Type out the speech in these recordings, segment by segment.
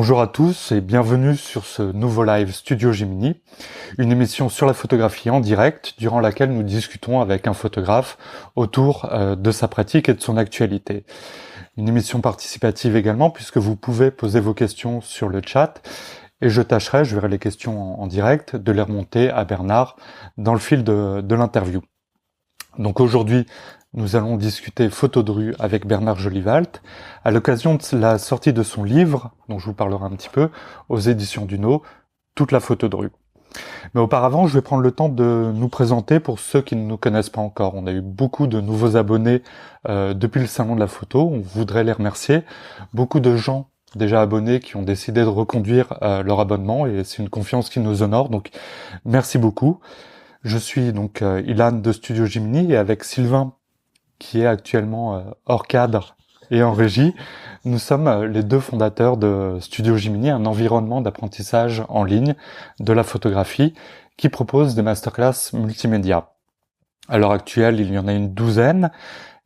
Bonjour à tous et bienvenue sur ce nouveau live Studio Gemini, une émission sur la photographie en direct durant laquelle nous discutons avec un photographe autour de sa pratique et de son actualité. Une émission participative également puisque vous pouvez poser vos questions sur le chat et je verrai les questions en direct, de les remonter à Bernard dans le fil de l'interview. Donc aujourd'hui, nous allons discuter photo de rue avec Bernard Jolivalt à l'occasion de la sortie de son livre, dont je vous parlerai un petit peu, aux éditions Duno, Toute la photo de rue. Mais auparavant, je vais prendre le temps de nous présenter pour ceux qui ne nous connaissent pas encore. On a eu beaucoup de nouveaux abonnés depuis le salon de la photo, on voudrait les remercier. Beaucoup de gens déjà abonnés qui ont décidé de reconduire leur abonnement et c'est une confiance qui nous honore, donc merci beaucoup. Je suis donc Ilan de Studio Gemini et avec Sylvain qui est actuellement hors cadre et en régie, nous sommes les deux fondateurs de Studio Gemini, un environnement d'apprentissage en ligne de la photographie qui propose des masterclass multimédia. À l'heure actuelle, il y en a une douzaine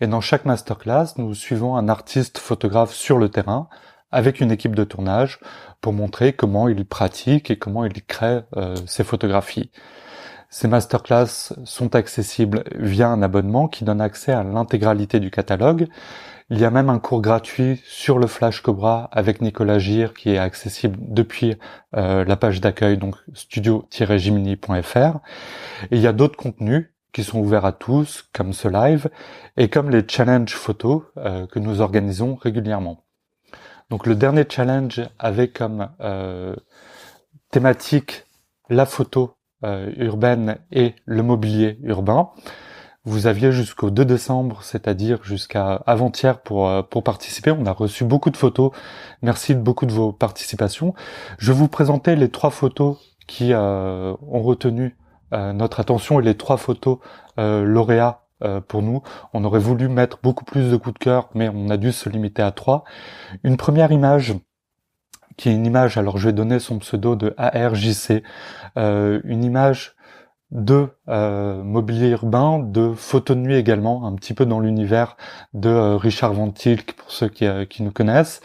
et dans chaque masterclass, nous suivons un artiste photographe sur le terrain avec une équipe de tournage pour montrer comment il pratique et comment il crée ses photographies. Ces masterclass sont accessibles via un abonnement qui donne accès à l'intégralité du catalogue. Il y a même un cours gratuit sur le Flash Cobra avec Nicolas Gir qui est accessible depuis la page d'accueil, donc studio-gemini.fr. Et il y a d'autres contenus qui sont ouverts à tous, comme ce live, et comme les challenges photos que nous organisons régulièrement. Donc le dernier challenge avait comme thématique la photo urbaine et le mobilier urbain. Vous aviez jusqu'au 2 décembre, c'est-à-dire jusqu'à avant-hier pour participer. On a reçu beaucoup de photos. Merci de beaucoup de vos participations. Je vais vous présenter les 3 photos qui ont retenu notre attention et les 3 photos lauréats pour nous. On aurait voulu mettre beaucoup plus de coups de cœur, mais on a dû se limiter à 3. Une première image qui est une image, alors je vais donner son pseudo de ARJC, une image de mobilier urbain, de photo de nuit également, un petit peu dans l'univers de Richard Van Tilk pour ceux qui nous connaissent.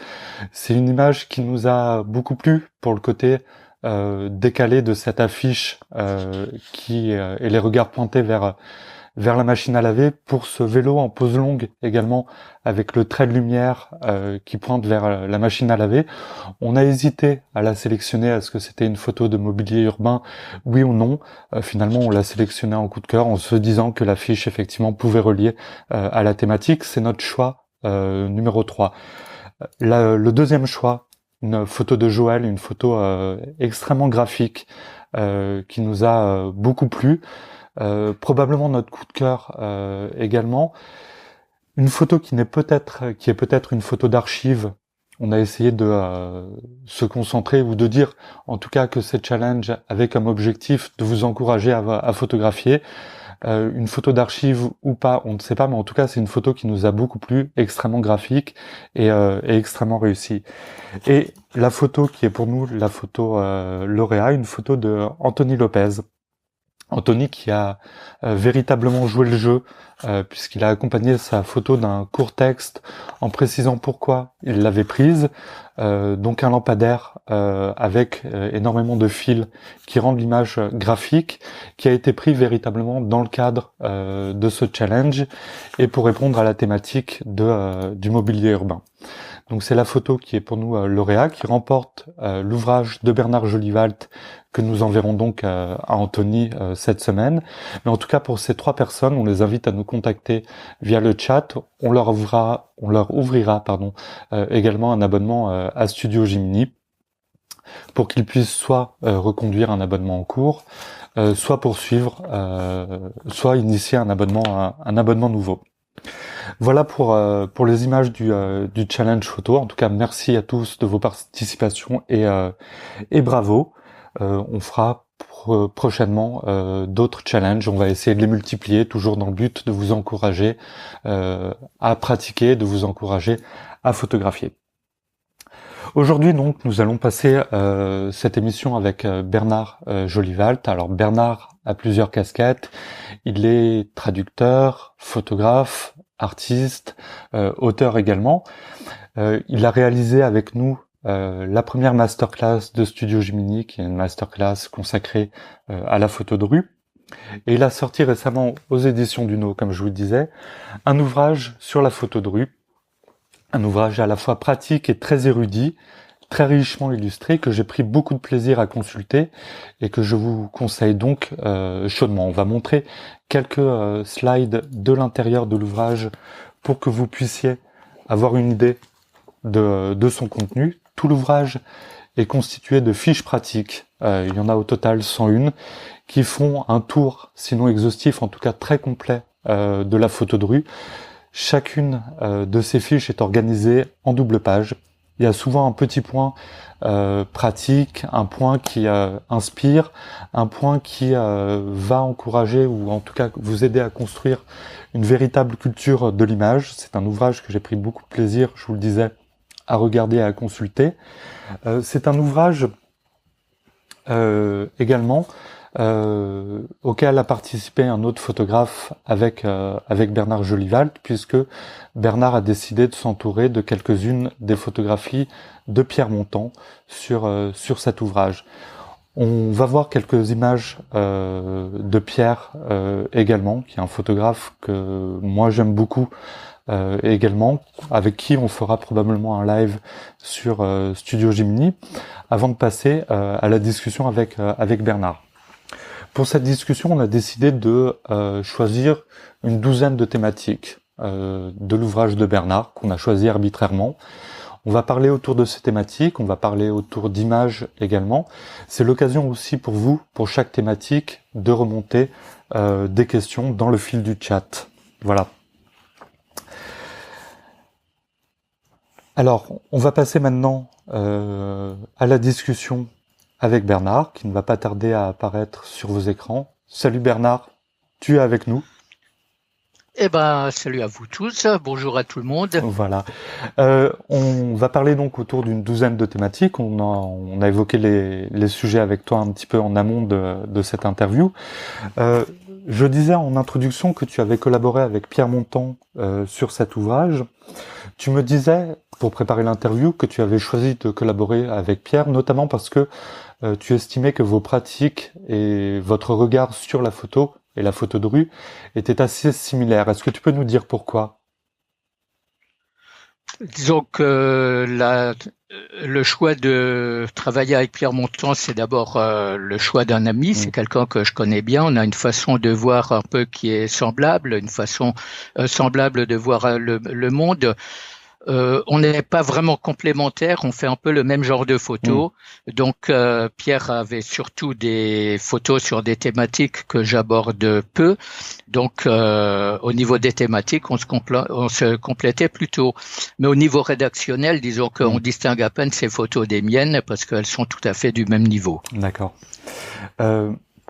C'est une image qui nous a beaucoup plu pour le côté décalé de cette affiche et les regards pointés vers la machine à laver, pour ce vélo en pose longue également avec le trait de lumière qui pointe vers la machine à laver. On a hésité à la sélectionner, est-ce que c'était une photo de mobilier urbain, oui ou non. Finalement on l'a sélectionnée en coup de cœur en se disant que l'affiche effectivement pouvait relier à la thématique. C'est notre choix numéro 3. Le deuxième choix, une photo de Joël, une photo extrêmement graphique qui nous a beaucoup plu. Probablement notre coup de cœur également. Une photo qui est peut-être une photo d'archive. On a essayé de se concentrer ou de dire en tout cas que ces challenges avaient comme objectif de vous encourager à photographier. Une photo d'archive ou pas, on ne sait pas, mais en tout cas c'est une photo qui nous a beaucoup plu, extrêmement graphique et extrêmement réussie. Et la photo qui est pour nous la photo lauréat, une photo de Anthony Lopez. Anthony qui a véritablement joué le jeu puisqu'il a accompagné sa photo d'un court texte en précisant pourquoi il l'avait prise. Donc un lampadaire avec énormément de fils qui rendent l'image graphique, qui a été pris véritablement dans le cadre de ce challenge et pour répondre à la thématique du mobilier urbain. Donc c'est la photo qui est pour nous lauréat, qui remporte l'ouvrage de Bernard Jolivalt que nous enverrons donc à Anthony cette semaine. Mais en tout cas pour ces 3 personnes, on les invite à nous contacter via le chat. On leur ouvrira également un abonnement à Studio Gemini pour qu'ils puissent soit reconduire un abonnement en cours, soit poursuivre, soit initier un abonnement nouveau. Voilà pour les images du challenge photo. En tout cas, merci à tous de vos participations et bravo. On fera prochainement d'autres challenges. On va essayer de les multiplier, toujours dans le but de vous encourager à pratiquer, de vous encourager à photographier. Aujourd'hui donc nous allons passer cette émission avec Bernard Jolivalt. Alors Bernard a plusieurs casquettes. Il est traducteur, photographe, artiste, auteur également. Il a réalisé avec nous la première masterclass de Studio Gemini, qui est une masterclass consacrée à la photo de rue. Et il a sorti récemment aux éditions Duno, comme je vous le disais, un ouvrage sur la photo de rue, un ouvrage à la fois pratique et très érudit, très richement illustré, que j'ai pris beaucoup de plaisir à consulter et que je vous conseille donc chaudement. On va montrer quelques slides de l'intérieur de l'ouvrage pour que vous puissiez avoir une idée de son contenu. Tout l'ouvrage est constitué de fiches pratiques. Il y en a au total 101 qui font un tour, sinon exhaustif, en tout cas très complet, de la photo de rue. Chacune de ces fiches est organisée en double page. Il y a souvent un petit point pratique, un point qui inspire, un point qui va encourager ou en tout cas vous aider à construire une véritable culture de l'image. C'est un ouvrage que j'ai pris beaucoup de plaisir, je vous le disais, à regarder et à consulter. C'est un ouvrage également auquel a participé un autre photographe avec Bernard Jolival, puisque Bernard a décidé de s'entourer de quelques-unes des photographies de Pierre Montand sur cet ouvrage. On va voir quelques images de Pierre également, qui est un photographe que moi j'aime beaucoup également, avec qui on fera probablement un live sur Studio Gemini, avant de passer à la discussion avec Bernard. Pour cette discussion, on a décidé de choisir une douzaine de thématiques de l'ouvrage de Bernard, qu'on a choisi arbitrairement. On va parler autour de ces thématiques, on va parler autour d'images également. C'est l'occasion aussi pour vous, pour chaque thématique, de remonter des questions dans le fil du chat. Voilà. Alors, on va passer maintenant à la discussion avec Bernard, qui ne va pas tarder à apparaître sur vos écrans. Salut Bernard, tu es avec nous. Eh ben, salut à vous tous, bonjour à tout le monde. Voilà. On va parler donc autour d'une douzaine de thématiques. On a évoqué les sujets avec toi un petit peu en amont de cette interview. Je disais en introduction que tu avais collaboré avec Pierre Montand sur cet ouvrage. Tu me disais, pour préparer l'interview, que tu avais choisi de collaborer avec Pierre, notamment parce que tu estimais que vos pratiques et votre regard sur la photo et la photo de rue étaient assez similaires. Est-ce que tu peux nous dire pourquoi ? Disons que le choix de travailler avec Pierre Montand, c'est d'abord le choix d'un ami, c'est quelqu'un que je connais bien, on a une façon de voir un peu qui est semblable, une façon semblable de voir le monde. On n'est pas vraiment complémentaires, on fait un peu le même genre de photos. Donc Pierre avait surtout des photos sur des thématiques que j'aborde peu. Donc au niveau des thématiques, on se complétait plutôt. Mais au niveau rédactionnel, disons qu'on distingue à peine ces photos des miennes parce qu'elles sont tout à fait du même niveau. D'accord.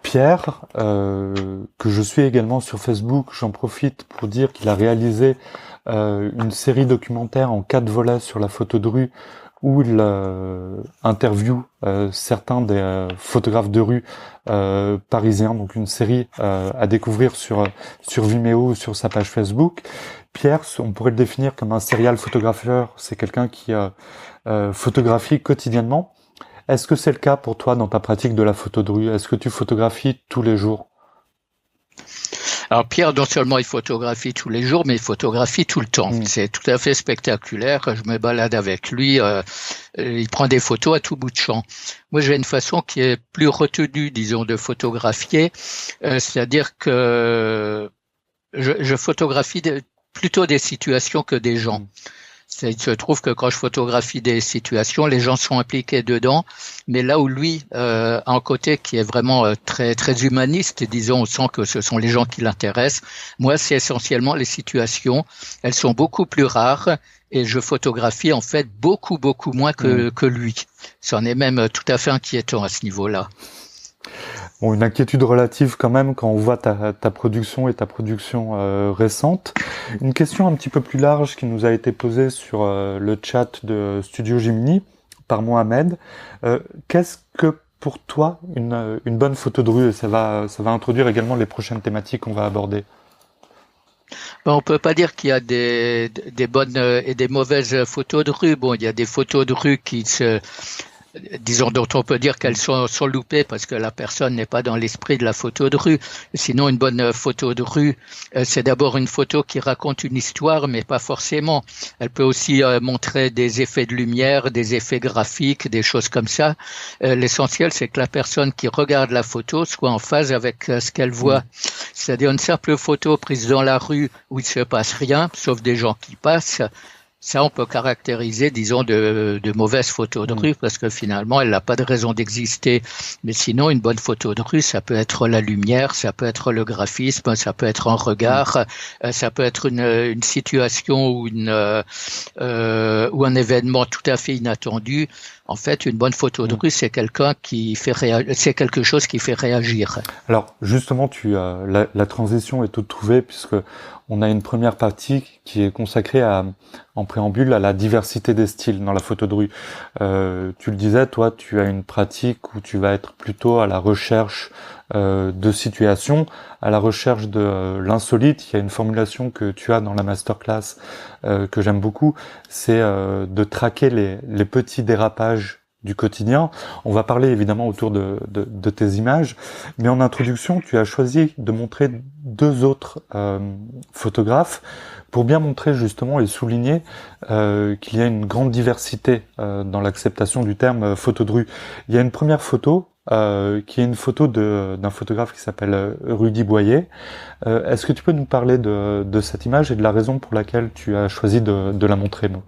Pierre, que je suis également sur Facebook, j'en profite pour dire qu'il a réalisé une série documentaire en 4 volets sur la photo de rue où il interviewe certains des photographes de rue parisiens, donc une série à découvrir sur Vimeo ou sur sa page Facebook. Pierre, on pourrait le définir comme un serial photographeur, c'est quelqu'un qui photographie quotidiennement. Est-ce que c'est le cas pour toi dans ta pratique de la photo de rue ? Est-ce que tu photographies tous les jours ? Alors Pierre, non seulement il photographie tous les jours, mais il photographie tout le temps. C'est tout à fait spectaculaire. Je me balade avec lui. Il prend des photos à tout bout de champ. Moi, j'ai une façon qui est plus retenue, disons, de photographier. C'est-à-dire que je photographie plutôt des situations que des gens. Il se trouve que quand je photographie des situations, les gens sont impliqués dedans, mais là où lui a un côté qui est vraiment très très humaniste, disons, on sent que ce sont les gens qui l'intéressent. Moi, c'est essentiellement les situations. Elles sont beaucoup plus rares et je photographie en fait beaucoup moins que lui. C'en est même tout à fait inquiétant à ce niveau-là. Bon, une inquiétude relative quand même quand on voit ta production et ta production récente. Une question un petit peu plus large qui nous a été posée sur le chat de Studio Gemini par Mohamed. Qu'est-ce que pour toi une bonne photo de rue ? Et ça va introduire également les prochaines thématiques qu'on va aborder. On peut pas dire qu'il y a des bonnes et des mauvaises photos de rue. Bon, il y a des photos de rue disons, dont on peut dire qu'elles sont loupées parce que la personne n'est pas dans l'esprit de la photo de rue. Sinon, une bonne photo de rue, c'est d'abord une photo qui raconte une histoire, mais pas forcément. Elle peut aussi montrer des effets de lumière, des effets graphiques, des choses comme ça. L'essentiel, c'est que la personne qui regarde la photo soit en phase avec ce qu'elle voit. C'est-à-dire une simple photo prise dans la rue où il se passe rien, sauf des gens qui passent. Ça, on peut caractériser, disons, de mauvaises photos de rue parce que finalement, elle n'a pas de raison d'exister. Mais sinon, une bonne photo de rue, ça peut être la lumière, ça peut être le graphisme, ça peut être un regard, ça peut être une situation ou un événement tout à fait inattendu. En fait, une bonne photo de rue, c'est c'est quelque chose qui fait réagir. Alors, justement, la transition est toute trouvée puisque on a une première partie qui est consacrée en préambule à la diversité des styles dans la photo de rue. Tu le disais, toi, tu as une pratique où tu vas être plutôt à la recherche de situations, à la recherche de l'insolite. Il y a une formulation que tu as dans la masterclass que j'aime beaucoup, c'est de traquer les petits dérapages du quotidien. On va parler évidemment autour de tes images, mais en introduction, tu as choisi de montrer deux autres photographes pour bien montrer justement et souligner qu'il y a une grande diversité dans l'acceptation du terme photo de rue. Il y a une première photo qui est une photo d'un photographe qui s'appelle Rudy Boyer. Est-ce que tu peux nous parler de cette image et de la raison pour laquelle tu as choisi de la montrer, Mo ?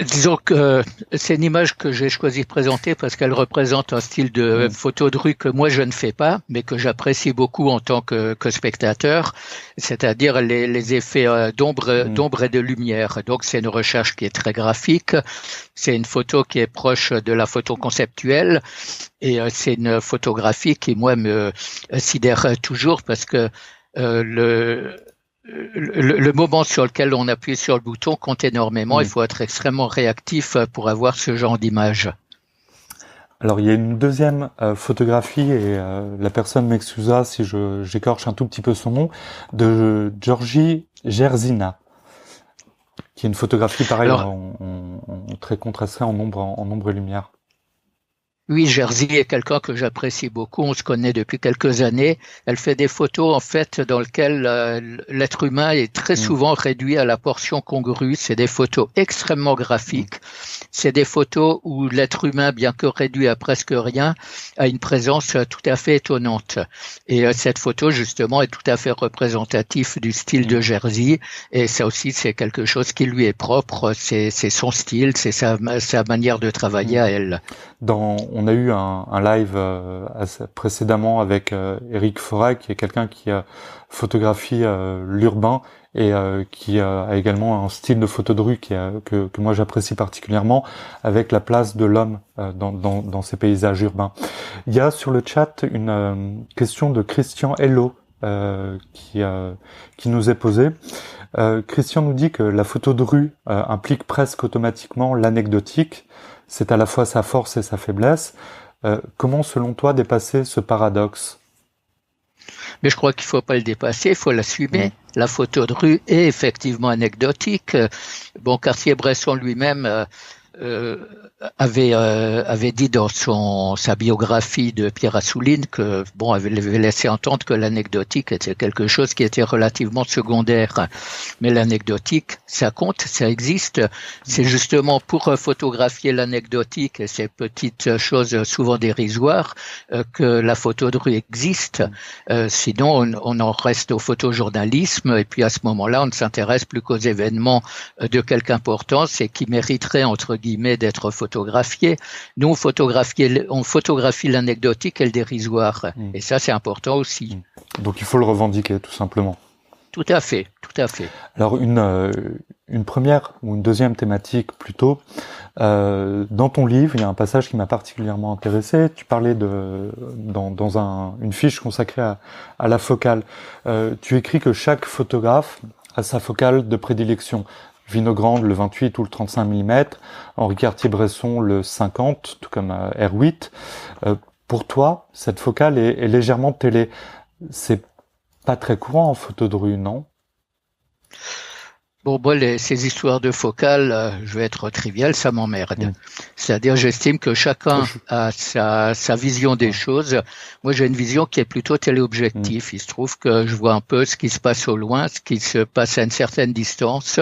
Disons que c'est une image que j'ai choisi de présenter parce qu'elle représente un style de photo de rue que moi je ne fais pas, mais que j'apprécie beaucoup en tant que spectateur, c'est-à-dire les effets d'ombre et de lumière. Donc c'est une recherche qui est très graphique, c'est une photo qui est proche de la photo conceptuelle et c'est une photographie qui moi me sidère toujours parce que le moment sur lequel on appuie sur le bouton compte énormément. Il faut être extrêmement réactif pour avoir ce genre d'image. Alors il y a une deuxième photographie et la personne m'excusera si j'écorche un tout petit peu son nom, de Georgie Jerzina, qui est une photographie pareille en très contrastée en ombre et lumière. Oui, Jerzy est quelqu'un que j'apprécie beaucoup. On se connaît depuis quelques années. Elle fait des photos, en fait, dans lesquelles l'être humain est très souvent réduit à la portion congrue. C'est des photos extrêmement graphiques. C'est des photos où l'être humain, bien que réduit à presque rien, a une présence tout à fait étonnante. Et cette photo, justement, est tout à fait représentative du style de Jerzy. Et ça aussi, c'est quelque chose qui lui est propre. C'est son style, c'est sa manière de travailler à elle. On a eu un live précédemment avec Eric Forêt, qui est quelqu'un qui photographie l'urbain et qui a également un style de photo de rue que moi j'apprécie particulièrement, avec la place de l'homme dans ces paysages urbains. Il y a sur le chat une question de Christian Hello qui nous est posée. Christian nous dit que la photo de rue implique presque automatiquement l'anecdotique. C'est à la fois sa force et sa faiblesse. Comment, selon toi, dépasser ce paradoxe ? Mais je crois qu'il ne faut pas le dépasser, il faut l'assumer. La photo de rue est effectivement anecdotique. Bon, Cartier-Bresson lui-même avait dit dans sa biographie de Pierre Assouline que avait laissé entendre que l'anecdotique était quelque chose qui était relativement secondaire. Mais l'anecdotique, ça compte, ça existe. C'est justement pour photographier l'anecdotique et ces petites choses souvent dérisoires que la photo de rue existe. Sinon, on en reste au photojournalisme et puis à ce moment-là, on ne s'intéresse plus qu'aux événements de quelque importance et qui mériteraient, entre guillemets, d'être photographiés. Nous, on photographie l'anecdotique et le dérisoire. Et ça, c'est important aussi. Donc, il faut le revendiquer, tout simplement. Tout à fait, tout à fait. Alors, une première ou une deuxième thématique plutôt. Dans ton livre, il y a un passage qui m'a particulièrement intéressé. Tu parlais dans une fiche consacrée à la focale. Tu écris que chaque photographe a sa focale de prédilection. Vinogrande le 28 ou le 35 mm, Henri Cartier-Bresson le 50, tout comme R8. Pour toi, cette focale est légèrement télé. C'est pas très courant en photo de rue, non? Bon, moi, ces histoires de focale, je vais être trivial, ça m'emmerde. C'est-à-dire, j'estime que chacun a sa vision des choses. Moi, j'ai une vision qui est plutôt téléobjectif. Il se trouve que je vois un peu ce qui se passe au loin, ce qui se passe à une certaine distance.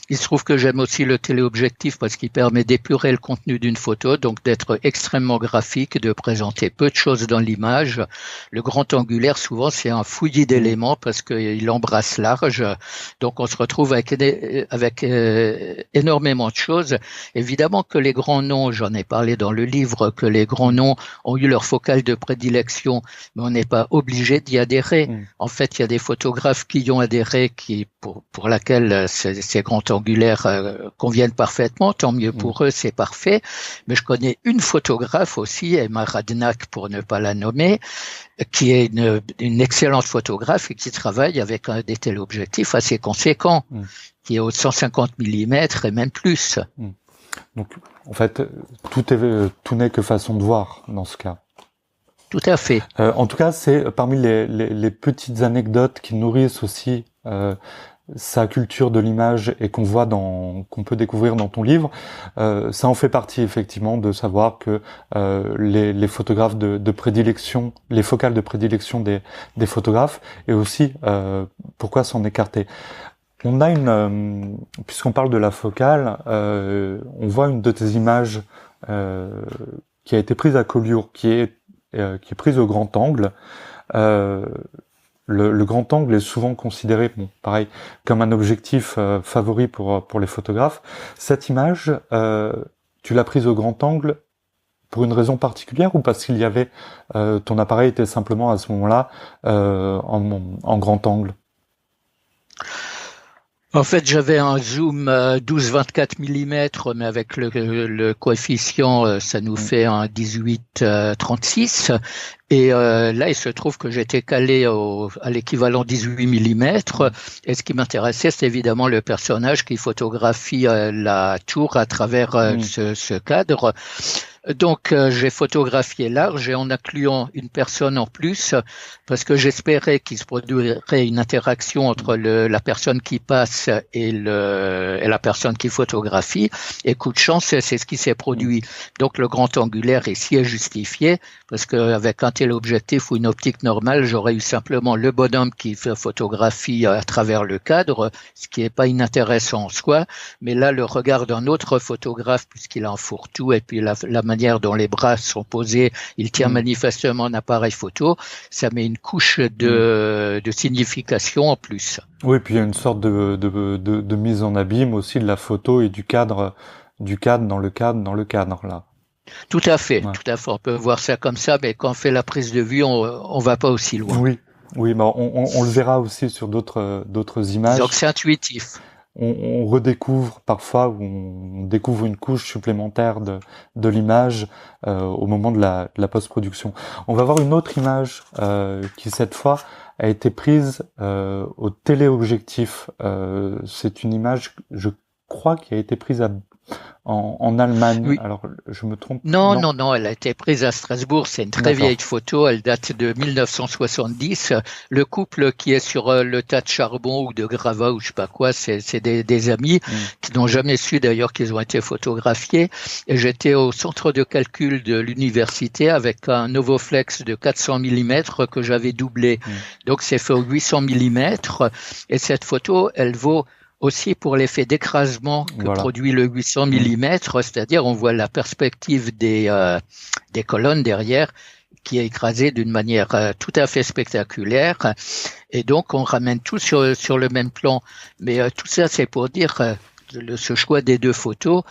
Il se trouve que j'aime aussi le téléobjectif parce qu'il permet d'épurer le contenu d'une photo, donc d'être extrêmement graphique, de présenter peu de choses dans l'image. Le grand angulaire, souvent, c'est un fouillis d'éléments parce qu'il embrasse large. Donc, on se retrouve avec énormément de choses. Évidemment que les grands noms, j'en ai parlé dans le livre, que les grands noms ont eu leur focale de prédilection, mais on n'est pas obligé d'y adhérer. En fait, il y a des photographes qui y ont adhéré, pour laquelle ces grands angulaires conviennent parfaitement. Tant mieux pour eux, c'est parfait. Mais je connais une photographe aussi, Emma Radnak, pour ne pas la nommer, qui est une excellente photographe et qui travaille avec des téléobjectifs assez conséquents, qui est au 150 mm et même plus. Donc, en fait, tout n'est que façon de voir dans ce cas. Tout à fait. En tout cas, c'est parmi les petites anecdotes qui nourrissent aussi sa culture de l'image et qu'on peut découvrir dans ton livre. Ça en fait partie effectivement de savoir que les photographes de prédilection, les focales de prédilection des photographes, et aussi pourquoi s'en écarter. On a puisqu'on parle de la focale, on voit une de tes images qui a été prise à Collioure, qui est prise au grand angle. Le grand angle est souvent considéré, pareil, comme un objectif favori pour les photographes. Cette image, tu l'as prise au grand angle pour une raison particulière ou parce qu'il y avait ton appareil était simplement à ce moment-là en grand angle? En fait, j'avais un zoom 12-24 mm, mais avec le coefficient, ça nous fait un 18-36. Et là, il se trouve que j'étais calé à l'équivalent 18 mm. Et ce qui m'intéressait, c'est évidemment le personnage qui photographie la tour à travers ce cadre. Donc, j'ai photographié large et en incluant une personne en plus, parce que j'espérais qu'il se produirait une interaction entre la personne qui passe et la personne qui photographie. Et coup de chance, c'est ce qui s'est produit. Donc, le grand angulaire ici est justifié, parce qu'avec un téléobjectif ou une optique normale, j'aurais eu simplement le bonhomme qui fait photographie à travers le cadre, ce qui n'est pas inintéressant en soi. Mais là, le regard d'un autre photographe, puisqu'il a un fourre-tout, et puis la manière dont les bras sont posés, il tient manifestement un appareil photo, ça met une couche de signification en plus. Oui, puis il y a une sorte de mise en abîme aussi de la photo et du cadre dans le cadre là. Tout à fait, tout à fait. On peut voir ça comme ça, mais quand on fait la prise de vue, on va pas aussi loin. Oui, mais on le verra aussi sur d'autres images. Donc c'est intuitif. On redécouvre parfois, ou on découvre une couche supplémentaire de l'image au moment de la post-production. On va voir une autre image qui cette fois a été prise au téléobjectif. C'est une image, je crois, qui a été prise en Allemagne. Oui. Alors, je me trompe? Non, elle a été prise à Strasbourg. C'est une très vieille photo. Elle date de 1970. Le couple qui est sur le tas de charbon ou de gravats ou je sais pas quoi, c'est des amis qui n'ont jamais su d'ailleurs qu'ils ont été photographiés. Et j'étais au centre de calcul de l'université avec un Novoflex de 400 mm que j'avais doublé. Donc, c'est fait au 800 mm. Et cette photo, elle vaut aussi pour l'effet d'écrasement que produit le 800 mm, c'est-à-dire on voit la perspective des colonnes derrière qui est écrasée d'une manière tout à fait spectaculaire. Et donc on ramène tout sur le même plan. Mais tout ça, c'est pour dire ce choix des deux photos,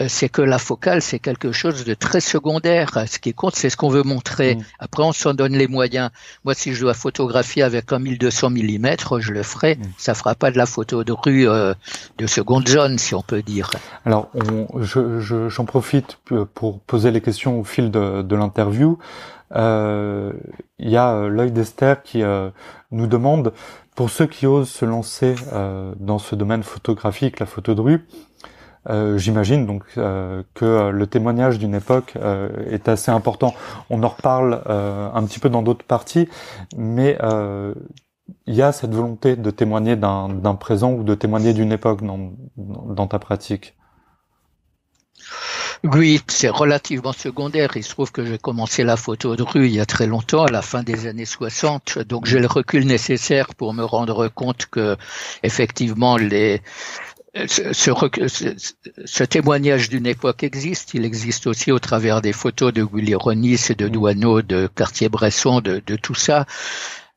c'est que la focale, c'est quelque chose de très secondaire. Ce qui compte, c'est ce qu'on veut montrer. Après, on s'en donne les moyens. Moi, si je dois photographier avec un 1200 mm, je le ferai. Ça fera pas de la photo de rue de seconde zone, si on peut dire. Alors, j'en profite pour poser les questions au fil de l'interview. Il y a l'œil d'Esther qui nous demande, pour ceux qui osent se lancer dans ce domaine photographique, la photo de rue, j'imagine donc que le témoignage d'une époque est assez important. On en reparle un petit peu dans d'autres parties, mais il y a cette volonté de témoigner d'un présent ou de témoigner d'une époque dans ta pratique. Oui, c'est relativement secondaire. Il se trouve que j'ai commencé la photo de rue il y a très longtemps, à la fin des années 60. Donc j'ai le recul nécessaire pour me rendre compte que, effectivement, ce témoignage d'une époque existe. Il existe aussi au travers des photos de Willy Ronis et de Douaneau, de Cartier-Bresson, de tout ça.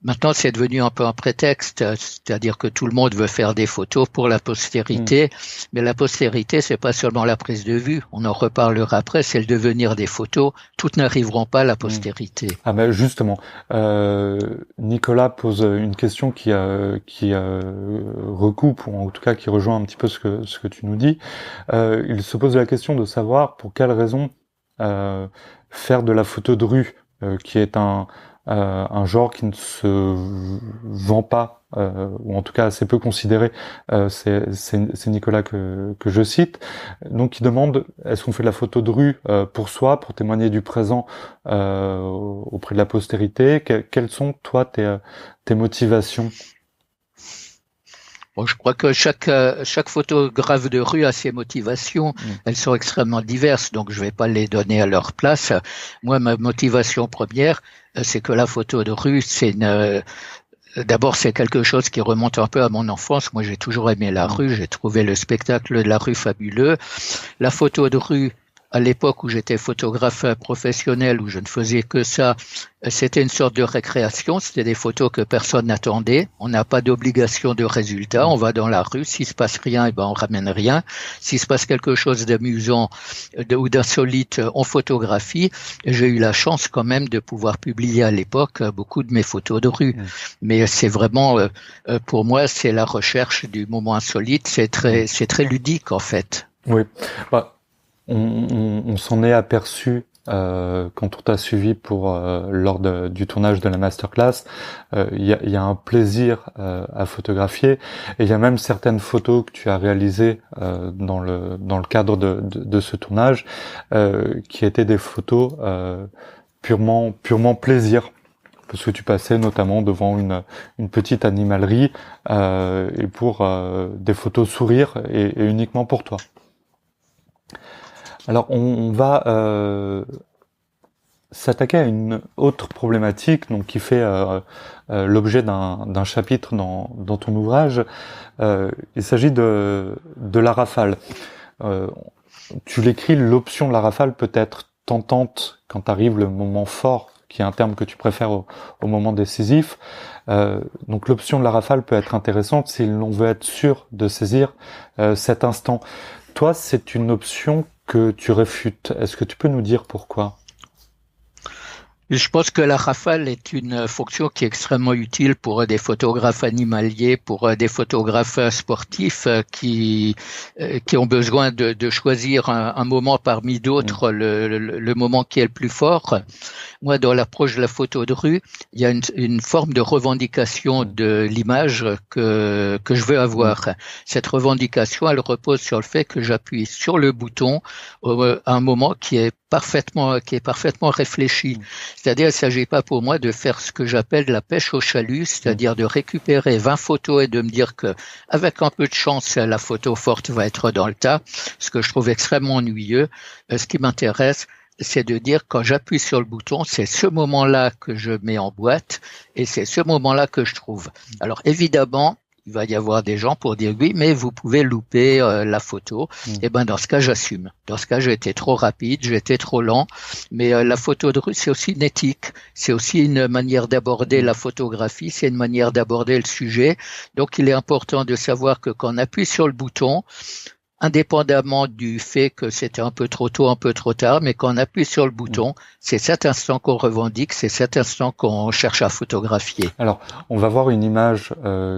Maintenant, c'est devenu un peu un prétexte, c'est-à-dire que tout le monde veut faire des photos pour la postérité, mais la postérité, c'est pas seulement la prise de vue, on en reparlera après, c'est le devenir des photos, toutes n'arriveront pas à la postérité. Ah ben justement, Nicolas pose une question qui recoupe, ou en tout cas qui rejoint un petit peu ce que tu nous dis. Il se pose la question de savoir pour quelle raison faire de la photo de rue, qui est un genre qui ne se vend pas, ou en tout cas assez peu considéré. C'est Nicolas que je cite. Donc il demande, est-ce qu'on fait de la photo de rue pour soi, pour témoigner du présent auprès de la postérité? Quelles sont, toi, tes motivations? Bon, je crois que chaque photographe de rue a ses motivations. Elles sont extrêmement diverses, donc je vais pas les donner à leur place. Moi, ma motivation première, c'est que la photo de rue, d'abord, c'est quelque chose qui remonte un peu à mon enfance. Moi, j'ai toujours aimé la rue. J'ai trouvé le spectacle de la rue fabuleux. La photo de rue, à l'époque où j'étais photographe professionnel, où je ne faisais que ça, c'était une sorte de récréation. C'était des photos que personne n'attendait. On n'a pas d'obligation de résultat. On va dans la rue. S'il se passe rien, eh ben, on ramène rien. S'il se passe quelque chose d'amusant ou d'insolite, on photographie. Et j'ai eu la chance quand même de pouvoir publier à l'époque beaucoup de mes photos de rue. Mais c'est vraiment, pour moi, c'est la recherche du moment insolite. C'est très ludique, en fait. Oui. Bah, on s'en est aperçu quand on t'a suivi lors du tournage de la masterclass. Il y a un plaisir à photographier, et il y a même certaines photos que tu as réalisées dans le cadre de ce tournage qui étaient des photos purement plaisir, parce que tu passais notamment devant une petite animalerie et pour des photos sourires et uniquement pour toi. Alors, on va s'attaquer à une autre problématique, donc qui fait l'objet d'un chapitre dans ton ouvrage. Il s'agit de la rafale. Tu l'écris, l'option de la rafale peut être tentante quand arrive le moment fort, qui est un terme que tu préfères au moment décisif. Donc l'option de la rafale peut être intéressante si l'on veut être sûr de saisir cet instant. Toi, c'est une option que tu réfutes. Est-ce que tu peux nous dire pourquoi? Je pense que la rafale est une fonction qui est extrêmement utile pour des photographes animaliers, pour des photographes sportifs qui ont besoin de choisir un moment parmi d'autres, le moment qui est le plus fort. Moi, dans l'approche de la photo de rue, il y a une forme de revendication de l'image que je veux avoir. Cette revendication, elle repose sur le fait que j'appuie sur le bouton à un moment qui est parfaitement réfléchi. C'est-à-dire, il ne s'agit pas pour moi de faire ce que j'appelle la pêche au chalut, c'est-à-dire de récupérer 20 photos et de me dire que, avec un peu de chance, la photo forte va être dans le tas, ce que je trouve extrêmement ennuyeux. Ce qui m'intéresse, c'est de dire quand j'appuie sur le bouton, c'est ce moment-là que je mets en boîte et c'est ce moment-là que je trouve. Alors évidemment, il va y avoir des gens pour dire oui, mais vous pouvez louper la photo. Et ben dans ce cas, j'assume. Dans ce cas, j'ai été trop rapide, j'ai été trop lent. Mais la photo de rue, c'est aussi une éthique, c'est aussi une manière d'aborder la photographie, c'est une manière d'aborder le sujet. Donc, il est important de savoir que quand on appuie sur le bouton, indépendamment du fait que c'était un peu trop tôt, un peu trop tard, mais quand on appuie sur le bouton, c'est cet instant qu'on revendique, c'est cet instant qu'on cherche à photographier. Alors, on va voir une image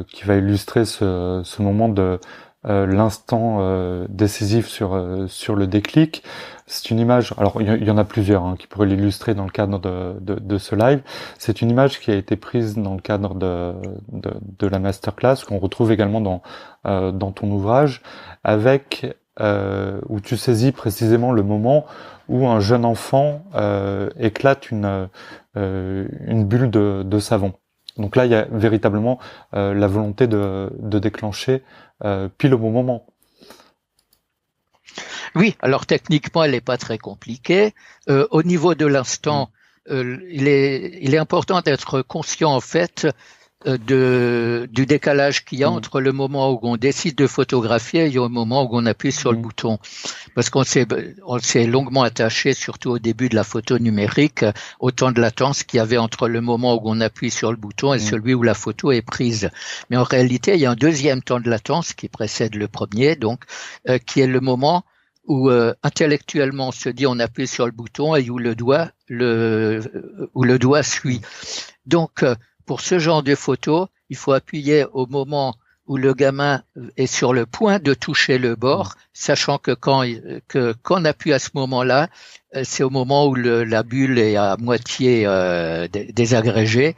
qui va illustrer ce moment de l'instant décisif sur le déclic. C'est une image, alors il y en a plusieurs qui pourraient l'illustrer dans le cadre de ce live. C'est une image qui a été prise dans le cadre de la masterclass, qu'on retrouve également dans ton ouvrage, avec où tu saisis précisément le moment où un jeune enfant éclate une bulle de savon. Donc là, il y a véritablement la volonté de déclencher pile au bon moment. Oui, alors techniquement, elle n'est pas très compliquée. Au niveau de l'instant, il est important d'être conscient en fait du décalage qu'il y a entre le moment où on décide de photographier et le moment où on appuie sur le bouton. Parce qu'on s'est longuement attaché, surtout au début de la photo numérique, au temps de latence qu'il y avait entre le moment où on appuie sur le bouton et celui où la photo est prise. Mais en réalité, il y a un deuxième temps de latence qui précède le premier, donc qui est le moment où intellectuellement on se dit on appuie sur le bouton et où le doigt suit. Donc pour ce genre de photo, il faut appuyer au moment où le gamin est sur le point de toucher le bord, sachant que quand on appuie à ce moment-là, c'est au moment où la bulle est à moitié désagrégée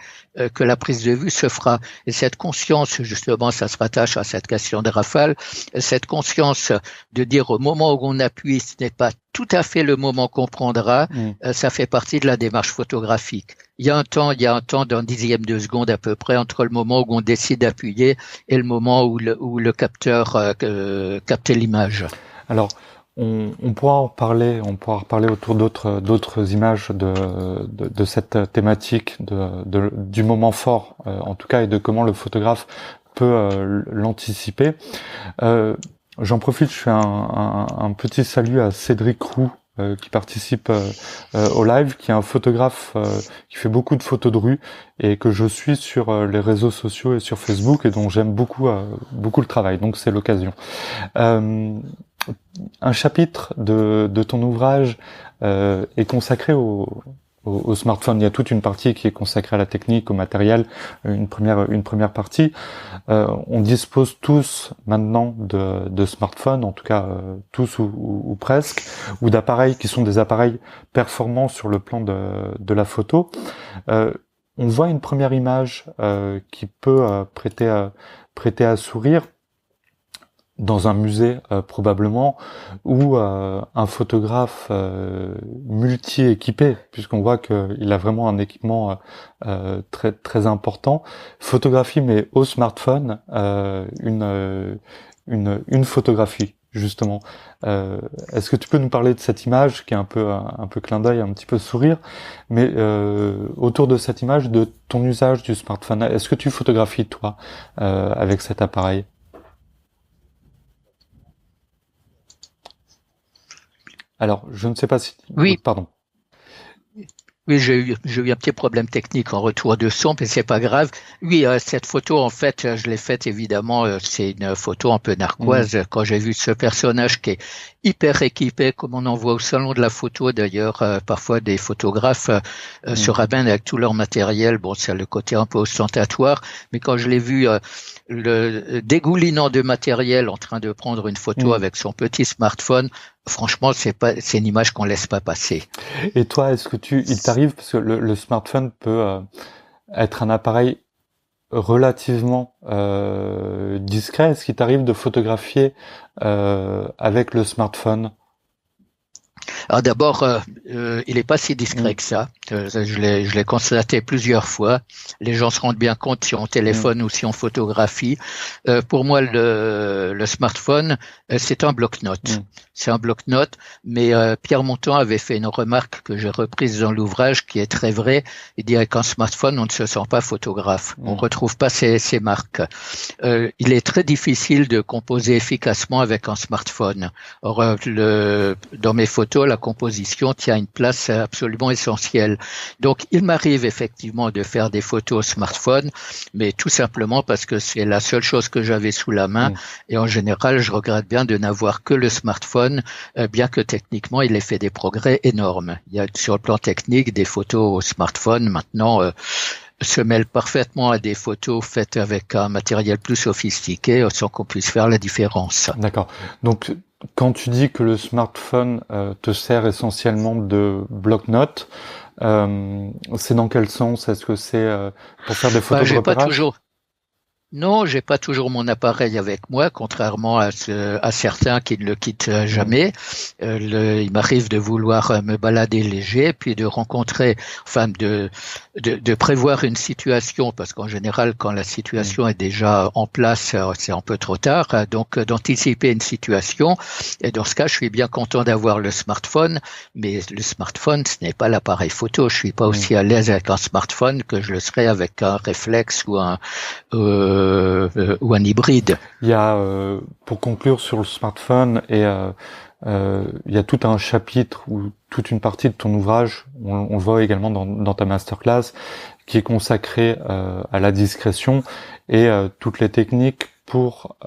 que la prise de vue se fera. Et cette conscience, justement, ça se rattache à cette question de Rafale, cette conscience de dire au moment où on appuie, ce n'est pas tout à fait le moment qu'on prendra, ça fait partie de la démarche photographique. Il y a un temps d'un dixième de seconde à peu près entre le moment où on décide d'appuyer et le moment où le capteur capte l'image. Alors, on pourra reparler autour d'autres images de cette thématique du moment fort, en tout cas, et de comment le photographe peut l'anticiper. J'en profite, je fais un petit salut à Cédric Roux, qui participe au live, qui est un photographe qui fait beaucoup de photos de rue et que je suis sur les réseaux sociaux et sur Facebook et dont j'aime beaucoup le travail. Donc c'est l'occasion. Un chapitre de ton ouvrage est consacré au smartphone. Il y a toute une partie qui est consacrée à la technique, au matériel, une première partie. On dispose tous maintenant de smartphones, en tout cas tous ou presque, ou d'appareils qui sont des appareils performants sur le plan de la photo. On voit une première image qui peut prêter à sourire, dans un musée probablement, ou un photographe multi-équipé, puisqu'on voit qu'il a vraiment un équipement très très important, photographie mais au smartphone, une photographie justement. Est-ce que tu peux nous parler de cette image qui est un peu clin d'œil, un petit peu sourire, mais autour de cette image, de ton usage du smartphone, est-ce que tu photographies toi avec cet appareil? Alors, je ne sais pas si... Oui. Pardon. Oui, j'ai eu un petit problème technique en retour de son, mais c'est pas grave. Oui, cette photo, en fait, je l'ai faite évidemment, c'est une photo un peu narquoise. Quand j'ai vu ce personnage qui est hyper équipé, comme on en voit au salon de la photo d'ailleurs, parfois des photographes se ramènent avec tout leur matériel. Bon, c'est le côté un peu ostentatoire, mais quand je l'ai vu le dégoulinant de matériel en train de prendre une photo avec son petit smartphone, franchement, c'est une image qu'on laisse pas passer. Et toi, est-ce que il t'arrive, parce que le smartphone peut être un appareil relativement discret, est-ce qu'il t'arrive de photographier avec le smartphone? Alors d'abord, il est pas si discret que ça. Je l'ai constaté plusieurs fois. Les gens se rendent bien compte si on téléphone ou si on photographie. Pour moi, le smartphone, c'est un bloc-notes. C'est un bloc-notes, mais Pierre Montand avait fait une remarque que j'ai reprise dans l'ouvrage qui est très vraie. Il dit qu'un smartphone, on ne se sent pas photographe. On retrouve pas ces marques. Il est très difficile de composer efficacement avec un smartphone. Or, dans mes photos, la composition tient une place absolument essentielle. Donc, il m'arrive effectivement de faire des photos au smartphone, mais tout simplement parce que c'est la seule chose que j'avais sous la main. Et en général, je regrette bien de n'avoir que le smartphone, bien que techniquement, il ait fait des progrès énormes. Il y a sur le plan technique des photos au smartphone maintenant se mêlent parfaitement à des photos faites avec un matériel plus sophistiqué sans qu'on puisse faire la différence. D'accord. Donc, quand tu dis que le smartphone te sert essentiellement de bloc-notes, c'est dans quel sens? Est-ce que c'est pour faire des photos de repérage? Non, j'ai pas toujours mon appareil avec moi, contrairement à certains qui ne le quittent jamais. Il m'arrive de vouloir me balader léger, puis de rencontrer, de prévoir une situation, parce qu'en général, quand la situation est déjà en place, c'est un peu trop tard. Donc, d'anticiper une situation. Et dans ce cas, je suis bien content d'avoir le smartphone, mais le smartphone, ce n'est pas l'appareil photo. Je suis pas aussi à l'aise avec un smartphone que je le serais avec un réflexe ou un hybride. Il y a, pour conclure sur le smartphone, et il y a tout un chapitre ou toute une partie de ton ouvrage, on le voit également dans ta masterclass, qui est consacrée à la discrétion et toutes les techniques pour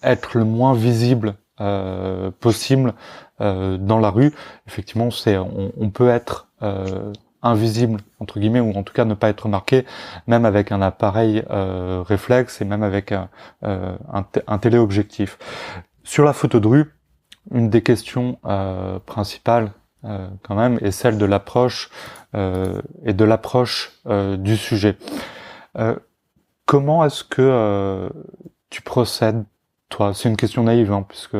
être le moins visible possible dans la rue. Effectivement, on peut être invisible entre guillemets, ou en tout cas ne pas être remarqué, même avec un appareil réflexe et même avec un téléobjectif. Sur la photo de rue, une des questions principales quand même est celle de l'approche et de l'approche du sujet. Comment est-ce que tu procèdes, toi? C'est une question naïve, hein, puisque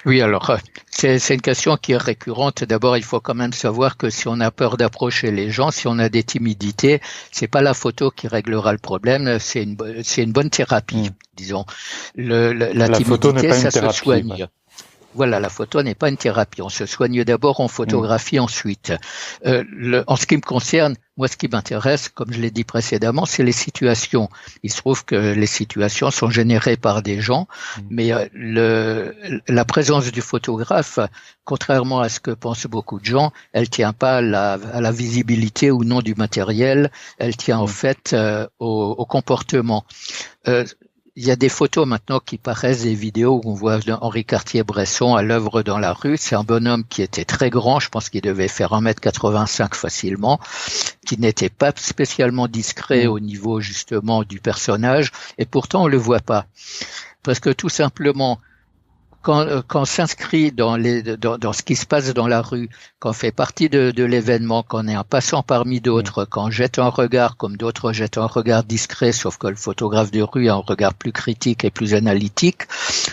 oui, alors c'est une question qui est récurrente. D'abord, il faut quand même savoir que si on a peur d'approcher les gens, si on a des timidités, c'est pas la photo qui réglera le problème, c'est une bonne thérapie, disons. La timidité, ça se soigne. Ouais. Voilà, la photo n'est pas une thérapie. On se soigne d'abord, on photographie ensuite. En ce qui me concerne, moi, ce qui m'intéresse, comme je l'ai dit précédemment, c'est les situations. Il se trouve que les situations sont générées par des gens, mais la présence du photographe, contrairement à ce que pensent beaucoup de gens, elle tient pas à la visibilité ou non du matériel, elle tient en fait au comportement. Il y a des photos maintenant qui paraissent, des vidéos où on voit Henri Cartier-Bresson à l'œuvre dans la rue. C'est un bonhomme qui était très grand, je pense qu'il devait faire 1m85 facilement, qui n'était pas spécialement discret au niveau justement du personnage, et pourtant on le voit pas. Parce que tout simplement, quand on s'inscrit dans ce qui se passe dans la rue, quand on fait partie de l'événement, quand on est un passant parmi d'autres, quand on jette un regard comme d'autres jettent un regard discret, sauf que le photographe de rue a un regard plus critique et plus analytique,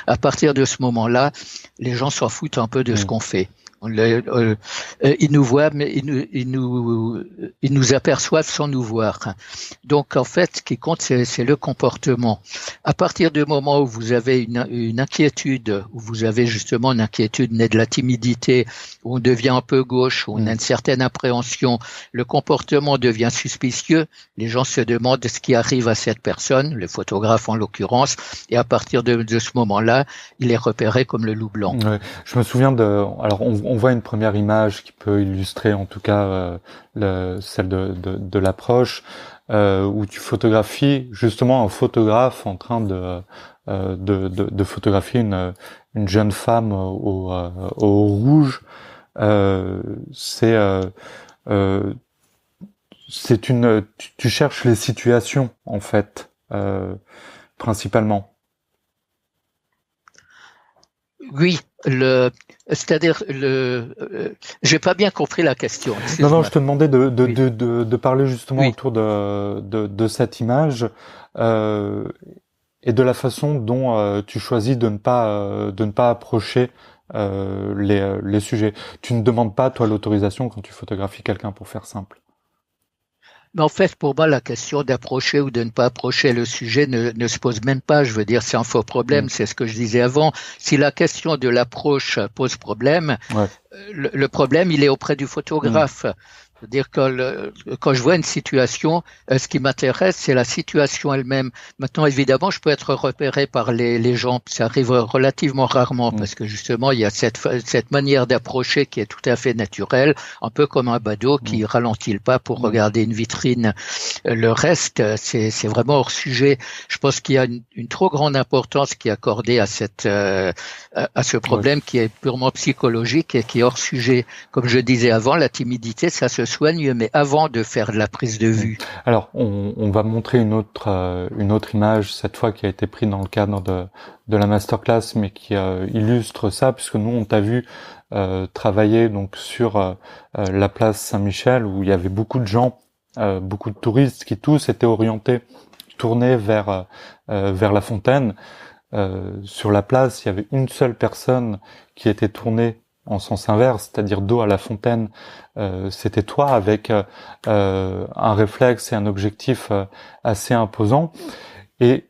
à partir de ce moment-là, les gens s'en foutent un peu de ce qu'on fait. Ils nous voient, mais ils nous aperçoivent sans nous voir. Donc, en fait, ce qui compte, c'est le comportement. À partir du moment où vous avez une inquiétude, où vous avez justement une inquiétude née de la timidité, où on devient un peu gauche, où on a une certaine appréhension, le comportement devient suspicieux, les gens se demandent ce qui arrive à cette personne, le photographe en l'occurrence, et à partir de ce moment-là, il est repéré comme le loup blanc. Ouais, je me souviens alors on voit une première image qui peut illustrer en tout cas celle de l'approche où tu photographies justement un photographe en train de photographier une jeune femme au rouge. Tu cherches les situations en fait principalement. Oui, c'est-à-dire j'ai pas bien compris la question. Non, je te demandais de parler justement autour de cette image et de la façon dont tu choisis de ne pas approcher les sujets. Tu ne demandes pas toi l'autorisation quand tu photographies quelqu'un, pour faire simple. Mais en fait, pour moi, la question d'approcher ou de ne pas approcher le sujet ne se pose même pas. Je veux dire, c'est un faux problème. C'est ce que je disais avant. Si la question de l'approche pose problème, le problème, il est auprès du photographe. C'est-à-dire que quand je vois une situation, ce qui m'intéresse, c'est la situation elle-même. Maintenant, évidemment, je peux être repéré par les gens. Ça arrive relativement rarement parce que justement, il y a cette manière d'approcher qui est tout à fait naturelle, un peu comme un badaud qui ralentit le pas pour regarder une vitrine. Le reste, c'est vraiment hors sujet. Je pense qu'il y a une trop grande importance qui est accordée à ce problème qui est purement psychologique et qui est hors sujet. Comme je disais avant, la timidité, ça se soigne, mais avant de faire de la prise de vue. Alors, on va montrer une autre image, cette fois qui a été prise dans le cadre de la masterclass, mais qui illustre ça, puisque nous, on t'a vu travailler donc sur la place Saint-Michel, où il y avait beaucoup de gens, beaucoup de touristes qui tous étaient tournés vers la fontaine. Sur la place, il y avait une seule personne qui était tournée en sens inverse, c'est-à-dire dos à la fontaine, c'était toi avec un réflexe et un objectif assez imposant. Et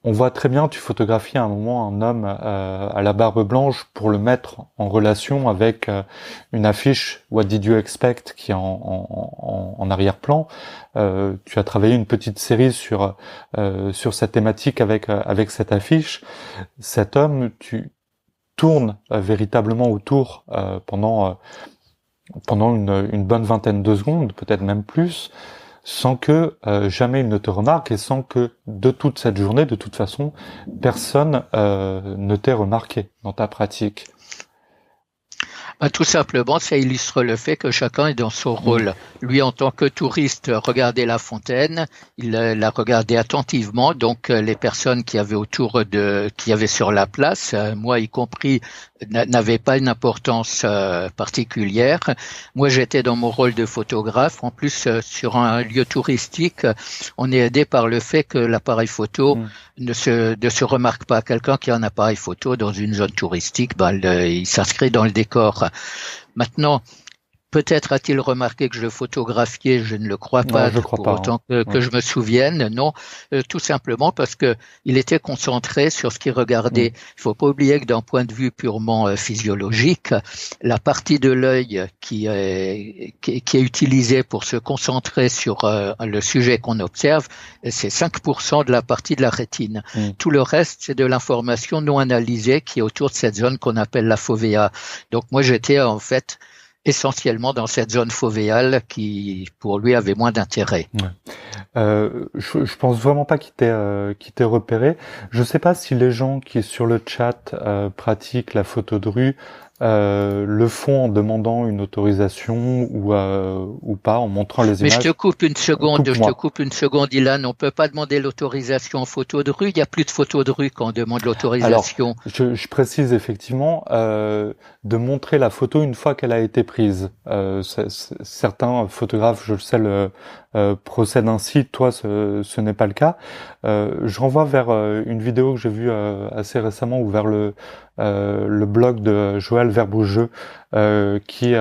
on voit très bien, tu photographies à un moment un homme à la barbe blanche pour le mettre en relation avec une affiche What Did You Expect qui est en arrière-plan. Tu as travaillé une petite série sur cette thématique avec cette affiche. Cet homme, tu tournes véritablement autour pendant une bonne vingtaine de secondes, peut-être même plus, sans que jamais il ne te remarque et sans que de toute cette journée, de toute façon, personne ne t'ait remarqué dans ta pratique. Tout simplement, ça illustre le fait que chacun est dans son rôle. Lui, en tant que touriste, regardait la fontaine, il la regardait attentivement. Donc, les personnes qui avaient qui avaient sur la place, moi y compris, n'avaient pas une importance particulière. Moi, j'étais dans mon rôle de photographe. En plus, sur un lieu touristique, on est aidé par le fait que l'appareil photo ne se remarque pas. Quelqu'un qui a un appareil photo dans une zone touristique, il s'inscrit dans le décor. Maintenant, peut-être a-t-il remarqué que je le photographiais, je ne le crois pas, autant que je me souvienne. Non, tout simplement parce que il était concentré sur ce qu'il regardait. Il faut pas oublier que d'un point de vue purement physiologique, la partie de l'œil qui est utilisée pour se concentrer sur le sujet qu'on observe, c'est 5% de la partie de la rétine. Tout le reste, c'est de l'information non analysée qui est autour de cette zone qu'on appelle la fovea. Donc moi, j'étais en fait essentiellement dans cette zone fovéale qui, pour lui, avait moins d'intérêt. Je pense vraiment pas qu'il t'ait repéré. Je sais pas si les gens qui sur le chat pratiquent la photo de rue le font en demandant une autorisation ou pas, en montrant les images. Mais je te coupe une seconde, Ilan. On peut pas demander l'autorisation en photo de rue. Il y a plus de photos de rue quand on demande l'autorisation. Alors, je précise effectivement de montrer la photo une fois qu'elle a été prise. Certains photographes, je le sais, procèdent ainsi. Toi, ce n'est pas le cas. Je renvoie vers une vidéo que j'ai vue assez récemment ou vers le blog de Joël Verbougeux qui est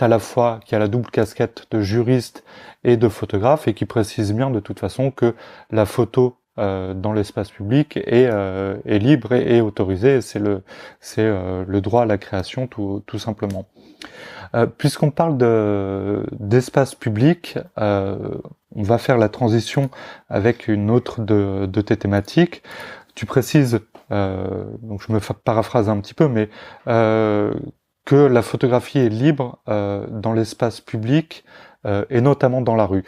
à la fois, qui a la double casquette de juriste et de photographe et qui précise bien de toute façon que la photo dans l'espace public est libre et autorisée. C'est le droit à la création tout simplement. Puisqu'on parle d'espace public, on va faire la transition avec une autre de tes thématiques. Tu précises, donc je me paraphrase un petit peu, mais que la photographie est libre dans l'espace public et notamment dans la rue.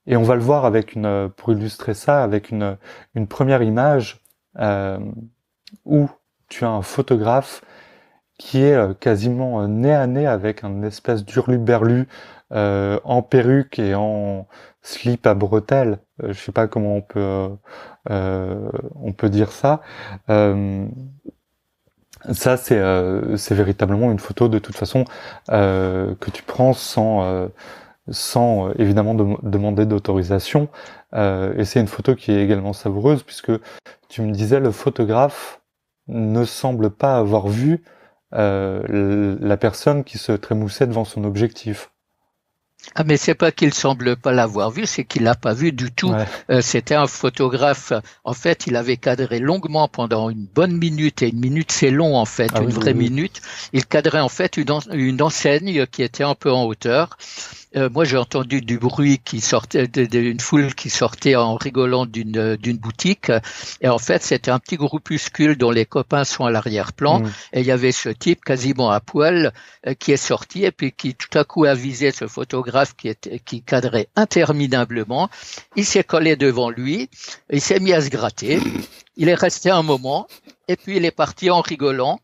Et on va le voir pour illustrer ça, avec une première image où tu as un photographe qui est quasiment nez à nez avec un espèce d'hurluberlu en perruque et en slip à bretelles. Je sais pas comment on peut dire ça. Ça, c'est véritablement une photo de toute façon que tu prends sans évidemment demander d'autorisation. Et c'est une photo qui est également savoureuse puisque tu me disais le photographe ne semble pas avoir vu la personne qui se trémoussait devant son objectif. Ah, mais c'est pas qu'il semble pas l'avoir vu, c'est qu'il l'a pas vu du tout. Ouais. C'était un photographe. En fait, il avait cadré longuement pendant une bonne minute, et une minute c'est long en fait, une vraie minute. Il cadrait en fait une enseigne qui était un peu en hauteur. Moi, j'ai entendu du bruit qui sortait d'une foule qui sortait en rigolant d'une boutique. Et en fait, c'était un petit groupuscule dont les copains sont à l'arrière-plan. Et il y avait ce type quasiment à poil qui est sorti et puis qui tout à coup a visé ce photographe qui cadrait interminablement. Il s'est collé devant lui. Il s'est mis à se gratter. Il est resté un moment. Et puis il est parti en rigolant.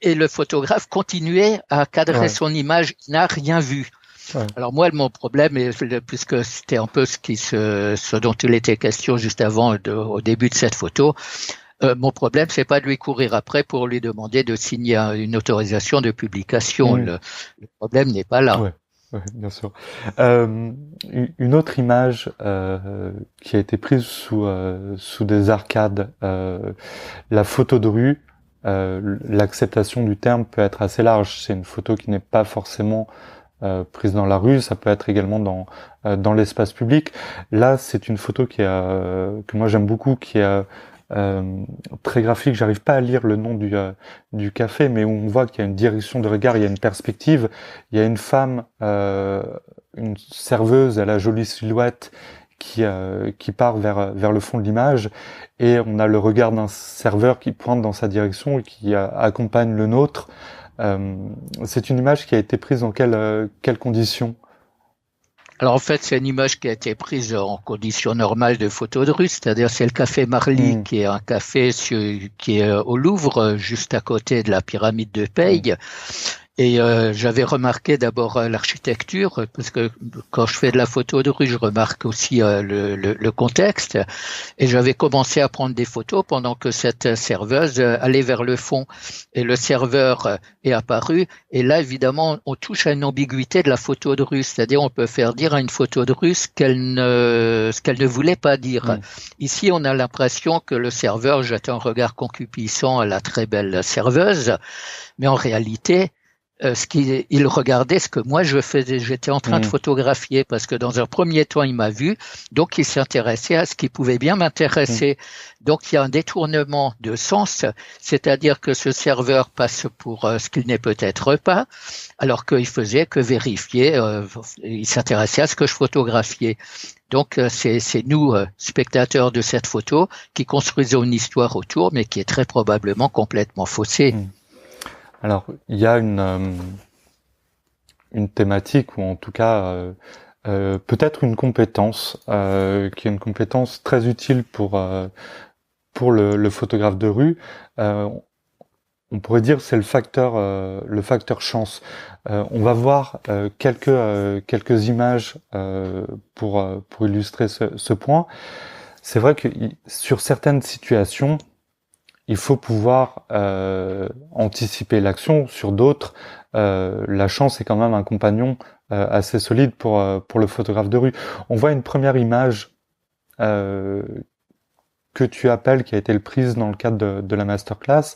Et le photographe continuait à cadrer son image. Il n'a rien vu. Ouais. Alors moi, mon problème, puisque c'était un peu ce dont il était question juste avant, au début de cette photo, mon problème, c'est pas de lui courir après pour lui demander de signer une autorisation de publication. Le problème n'est pas là. Ouais. Ouais, bien sûr. Une autre image qui a été prise sous des arcades, la photo de rue. L'acceptation du terme peut être assez large. C'est une photo qui n'est pas forcément prise dans la rue, ça peut être également dans l'espace public. Là, c'est une photo que moi j'aime beaucoup, qui est très graphique. J'arrive pas à lire le nom du café, mais où on voit qu'il y a une direction de regard, il y a une perspective. Il y a une femme, une serveuse à la jolie silhouette qui part vers le fond de l'image, et on a le regard d'un serveur qui pointe dans sa direction et qui accompagne le nôtre. C'est une image qui a été prise dans quelles conditions? Alors en fait, c'est une image qui a été prise en conditions normales de photo de rue, c'est-à-dire c'est le café Marly, qui est un café qui est au Louvre, juste à côté de la pyramide de Peille. Et j'avais remarqué d'abord l'architecture, parce que quand je fais de la photo de rue, je remarque aussi le contexte. Et j'avais commencé à prendre des photos pendant que cette serveuse allait vers le fond. Et le serveur est apparu. Et là, évidemment, on touche à une ambiguïté de la photo de rue. C'est-à-dire, on peut faire dire à une photo de rue ce qu'elle ne voulait pas dire. Ici, on a l'impression que le serveur jette un regard concupiscent à la très belle serveuse. Mais en réalité, il regardait ce que moi je faisais, j'étais en train de photographier, parce que dans un premier temps il m'a vu, donc il s'intéressait à ce qui pouvait bien m'intéresser. Donc il y a un détournement de sens, c'est-à-dire que ce serveur passe pour ce qu'il n'est peut-être pas, alors qu'il faisait que vérifier, il s'intéressait à ce que je photographiais. Donc c'est nous, spectateurs de cette photo, qui construisons une histoire autour, mais qui est très probablement complètement faussée. Alors, il y a une thématique, ou en tout cas peut-être une compétence, qui est une compétence très utile pour le photographe de rue. On pourrait dire c'est le facteur chance. On va voir quelques images pour illustrer ce point. C'est vrai que sur certaines situations, il faut pouvoir anticiper l'action. Sur d'autres, la chance est quand même un compagnon assez solide pour le photographe de rue. On voit une première image que tu appelles, qui a été prise dans le cadre de la masterclass,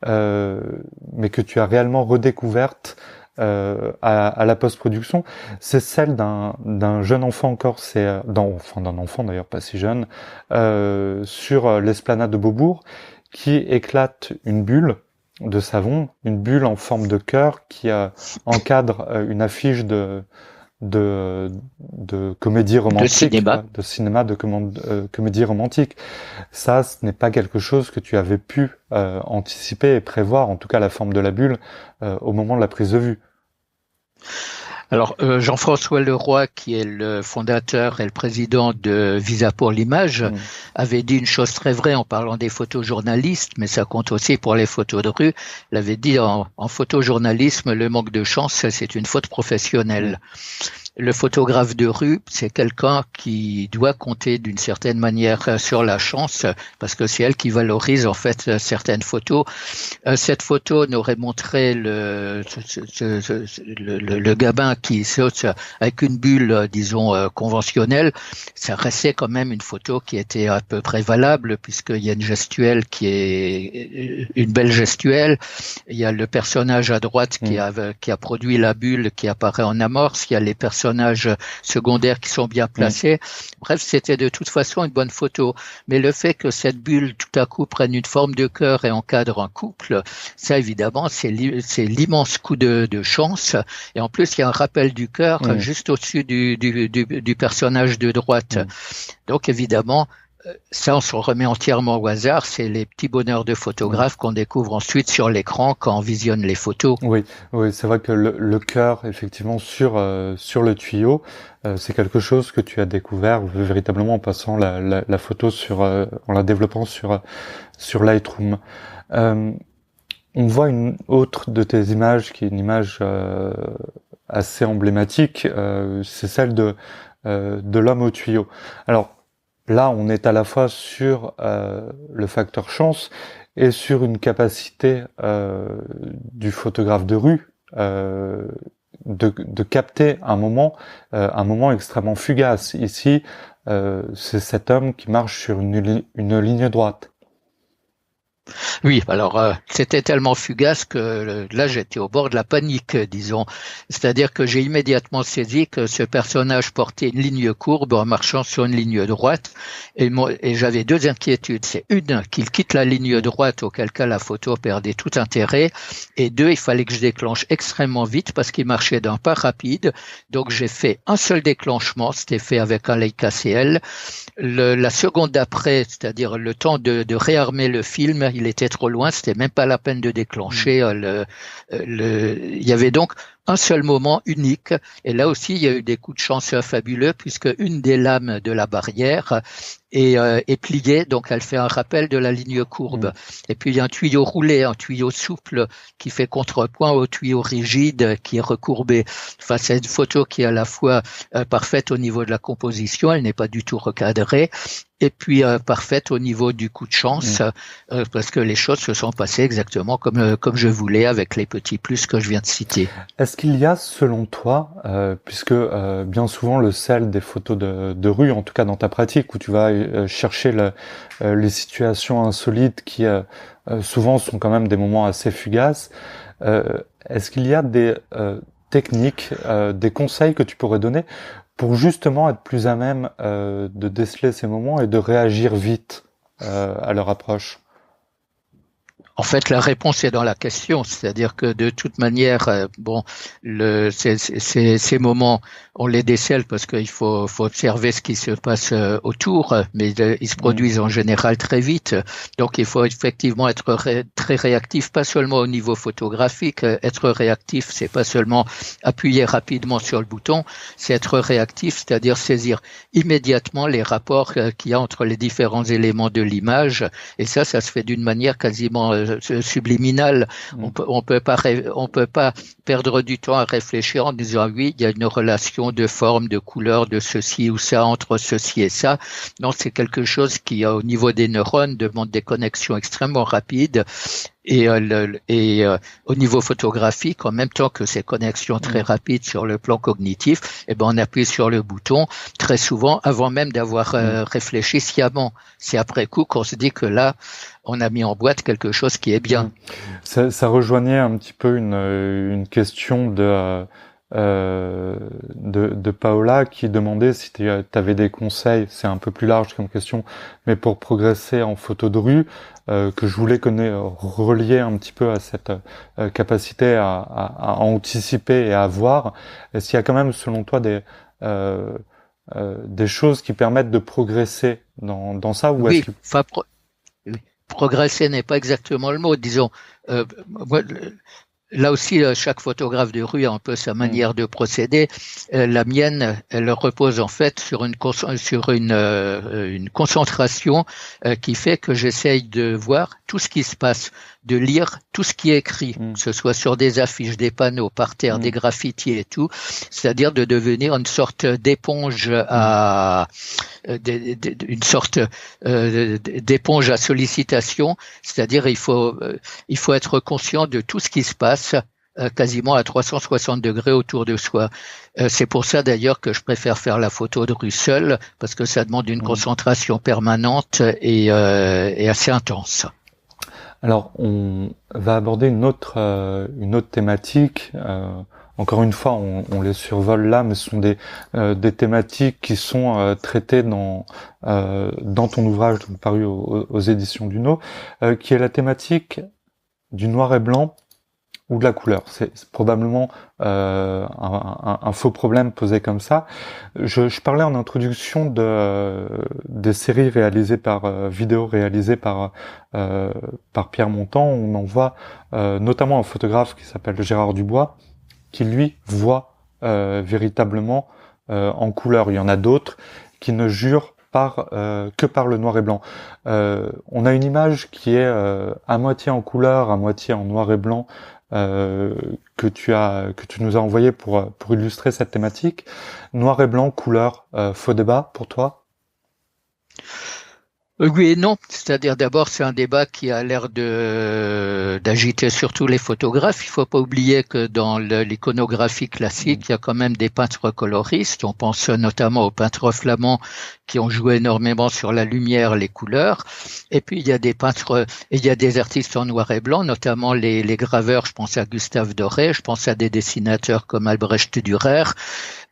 mais que tu as réellement redécouverte à la post-production. C'est celle d'un jeune enfant en Corse, d'un enfant d'ailleurs pas si jeune, sur l'esplanade de Beaubourg, qui éclate une bulle de savon, une bulle en forme de cœur qui encadre une affiche de comédie romantique, comédie romantique. Ça, ce n'est pas quelque chose que tu avais pu anticiper et prévoir, en tout cas la forme de la bulle, au moment de la prise de vue. Alors, Jean-François Leroy, qui est le fondateur et le président de Visa pour l'image, avait dit une chose très vraie en parlant des photojournalistes, mais ça compte aussi pour les photos de rue. Il avait dit en photojournalisme, le manque de chance, c'est une faute professionnelle. Le photographe de rue, c'est quelqu'un qui doit compter d'une certaine manière sur la chance, parce que c'est elle qui valorise en fait certaines photos. Cette photo n'aurait montré le gamin qui saute avec une bulle, disons, conventionnelle. Ça restait quand même une photo qui était à peu près valable, puisqu'il y a une gestuelle qui est une belle gestuelle. Il y a le personnage à droite qui a produit la bulle qui apparaît en amorce. Il y a les personnages secondaires qui sont bien placés. Bref, c'était de toute façon une bonne photo. Mais le fait que cette bulle tout à coup prenne une forme de cœur et encadre un couple, ça évidemment c'est l'immense coup de chance. Et en plus il y a un rappel du cœur juste au-dessus du personnage de droite. Donc évidemment, ça, on se remet entièrement au hasard. C'est les petits bonheurs de photographe qu'on découvre ensuite sur l'écran quand on visionne les photos. Oui, c'est vrai que le cœur, effectivement, sur le tuyau, c'est quelque chose que tu as découvert véritablement en passant la photo en la développant sur Lightroom. On voit une autre de tes images qui est une image assez emblématique. C'est celle de l'homme au tuyau. Alors, là, on est à la fois sur le facteur chance et sur une capacité du photographe de rue de capter un moment extrêmement fugace. Ici, c'est cet homme qui marche sur une ligne droite. Oui, alors c'était tellement fugace que là j'étais au bord de la panique, disons. C'est-à-dire que j'ai immédiatement saisi que ce personnage portait une ligne courbe en marchant sur une ligne droite, et j'avais deux inquiétudes. C'est une, qu'il quitte la ligne droite, auquel cas la photo perdait tout intérêt, et deux, il fallait que je déclenche extrêmement vite parce qu'il marchait d'un pas rapide. Donc j'ai fait un seul déclenchement, c'était fait avec un Leica CL. La seconde d'après, c'est-à-dire le temps de réarmer le film, il était trop loin, c'était même pas la peine de déclencher. Il y avait donc un seul moment unique, et là aussi il y a eu des coups de chance fabuleux puisque une des lames de la barrière est pliée, donc elle fait un rappel de la ligne courbe. Et puis il y a un tuyau roulé, un tuyau souple qui fait contrepoint au tuyau rigide qui est recourbé. Enfin, c'est une photo qui est à la fois parfaite au niveau de la composition, elle n'est pas du tout recadrée, et puis parfaite au niveau du coup de chance, parce que les choses se sont passées exactement comme je voulais, avec les petits plus que je viens de citer. Est-ce qu'il y a, selon toi, puisque bien souvent le sel des photos de rue, en tout cas dans ta pratique, où tu vas chercher les situations insolites qui souvent sont quand même des moments assez fugaces, est-ce qu'il y a des techniques, des conseils que tu pourrais donner pour justement être plus à même de déceler ces moments et de réagir vite à leur approche? En fait, la réponse est dans la question, c'est-à-dire que de toute manière, ces moments, on les décèle parce qu'il faut observer ce qui se passe autour, mais ils se produisent en général très vite. Donc, il faut effectivement être très réactif, pas seulement au niveau photographique. Être réactif, c'est pas seulement appuyer rapidement sur le bouton, c'est être réactif, c'est-à-dire saisir immédiatement les rapports qu'il y a entre les différents éléments de l'image. Et ça se fait d'une manière quasiment subliminal. On peut pas perdre du temps à réfléchir en disant oui, il y a une relation de forme, de couleur, de ceci ou ça entre ceci et ça. Non, c'est quelque chose qui, au niveau des neurones, demande des connexions extrêmement rapides. Et au niveau photographique, en même temps que ces connexions très rapides sur le plan cognitif, on appuie sur le bouton très souvent avant même d'avoir réfléchi sciemment. C'est après coup qu'on se dit que là, on a mis en boîte quelque chose qui est bien. Ça rejoignait un petit peu une question de Paola qui demandait si tu avais des conseils, c'est un peu plus large comme question, mais pour progresser en photo de rue, que je voulais relier un petit peu à cette capacité à anticiper et à voir. Est-ce qu'il y a quand même, selon toi, des choses qui permettent de progresser dans ça, ou oui, progresser n'est pas exactement le mot, disons. Là aussi, chaque photographe de rue a un peu sa manière de procéder. La mienne, elle repose en fait sur une concentration qui fait que j'essaye de voir tout ce qui se passe, de lire tout ce qui est écrit, que ce soit sur des affiches, des panneaux, par terre, des graffitis et tout, c'est-à-dire de devenir une sorte d'éponge d'éponge à sollicitation, c'est-à-dire il faut être conscient de tout ce qui se passe quasiment à 360 degrés autour de soi. C'est pour ça d'ailleurs que je préfère faire la photo de rue seule, parce que ça demande une concentration permanente et assez intense. Alors, on va aborder une autre thématique. Encore une fois, on les survole là, mais ce sont des thématiques qui sont traitées dans ton ouvrage paru aux éditions Duno, qui est la thématique du noir et blanc ou de la couleur. C'est probablement un faux problème posé comme ça. Je parlais en introduction des séries réalisées vidéos réalisées par Pierre Montan. On en voit notamment un photographe qui s'appelle Gérard Dubois, qui lui voit véritablement en couleur. Il y en a d'autres qui ne jurent que par le noir et blanc. On a une image qui est à moitié en couleur, à moitié en noir et blanc, que tu nous as envoyé pour illustrer cette thématique. Noir et blanc, couleur, faux débat pour toi? Oui et non, c'est-à-dire d'abord c'est un débat qui a l'air de d'agiter surtout les photographes. Il faut pas oublier que dans l'iconographie classique, il y a quand même des peintres coloristes. On pense notamment aux peintres flamands qui ont joué énormément sur la lumière, les couleurs. Et puis il y a des peintres, et il y a des artistes en noir et blanc, notamment les graveurs. Je pense à Gustave Doré, je pense à des dessinateurs comme Albrecht Dürer.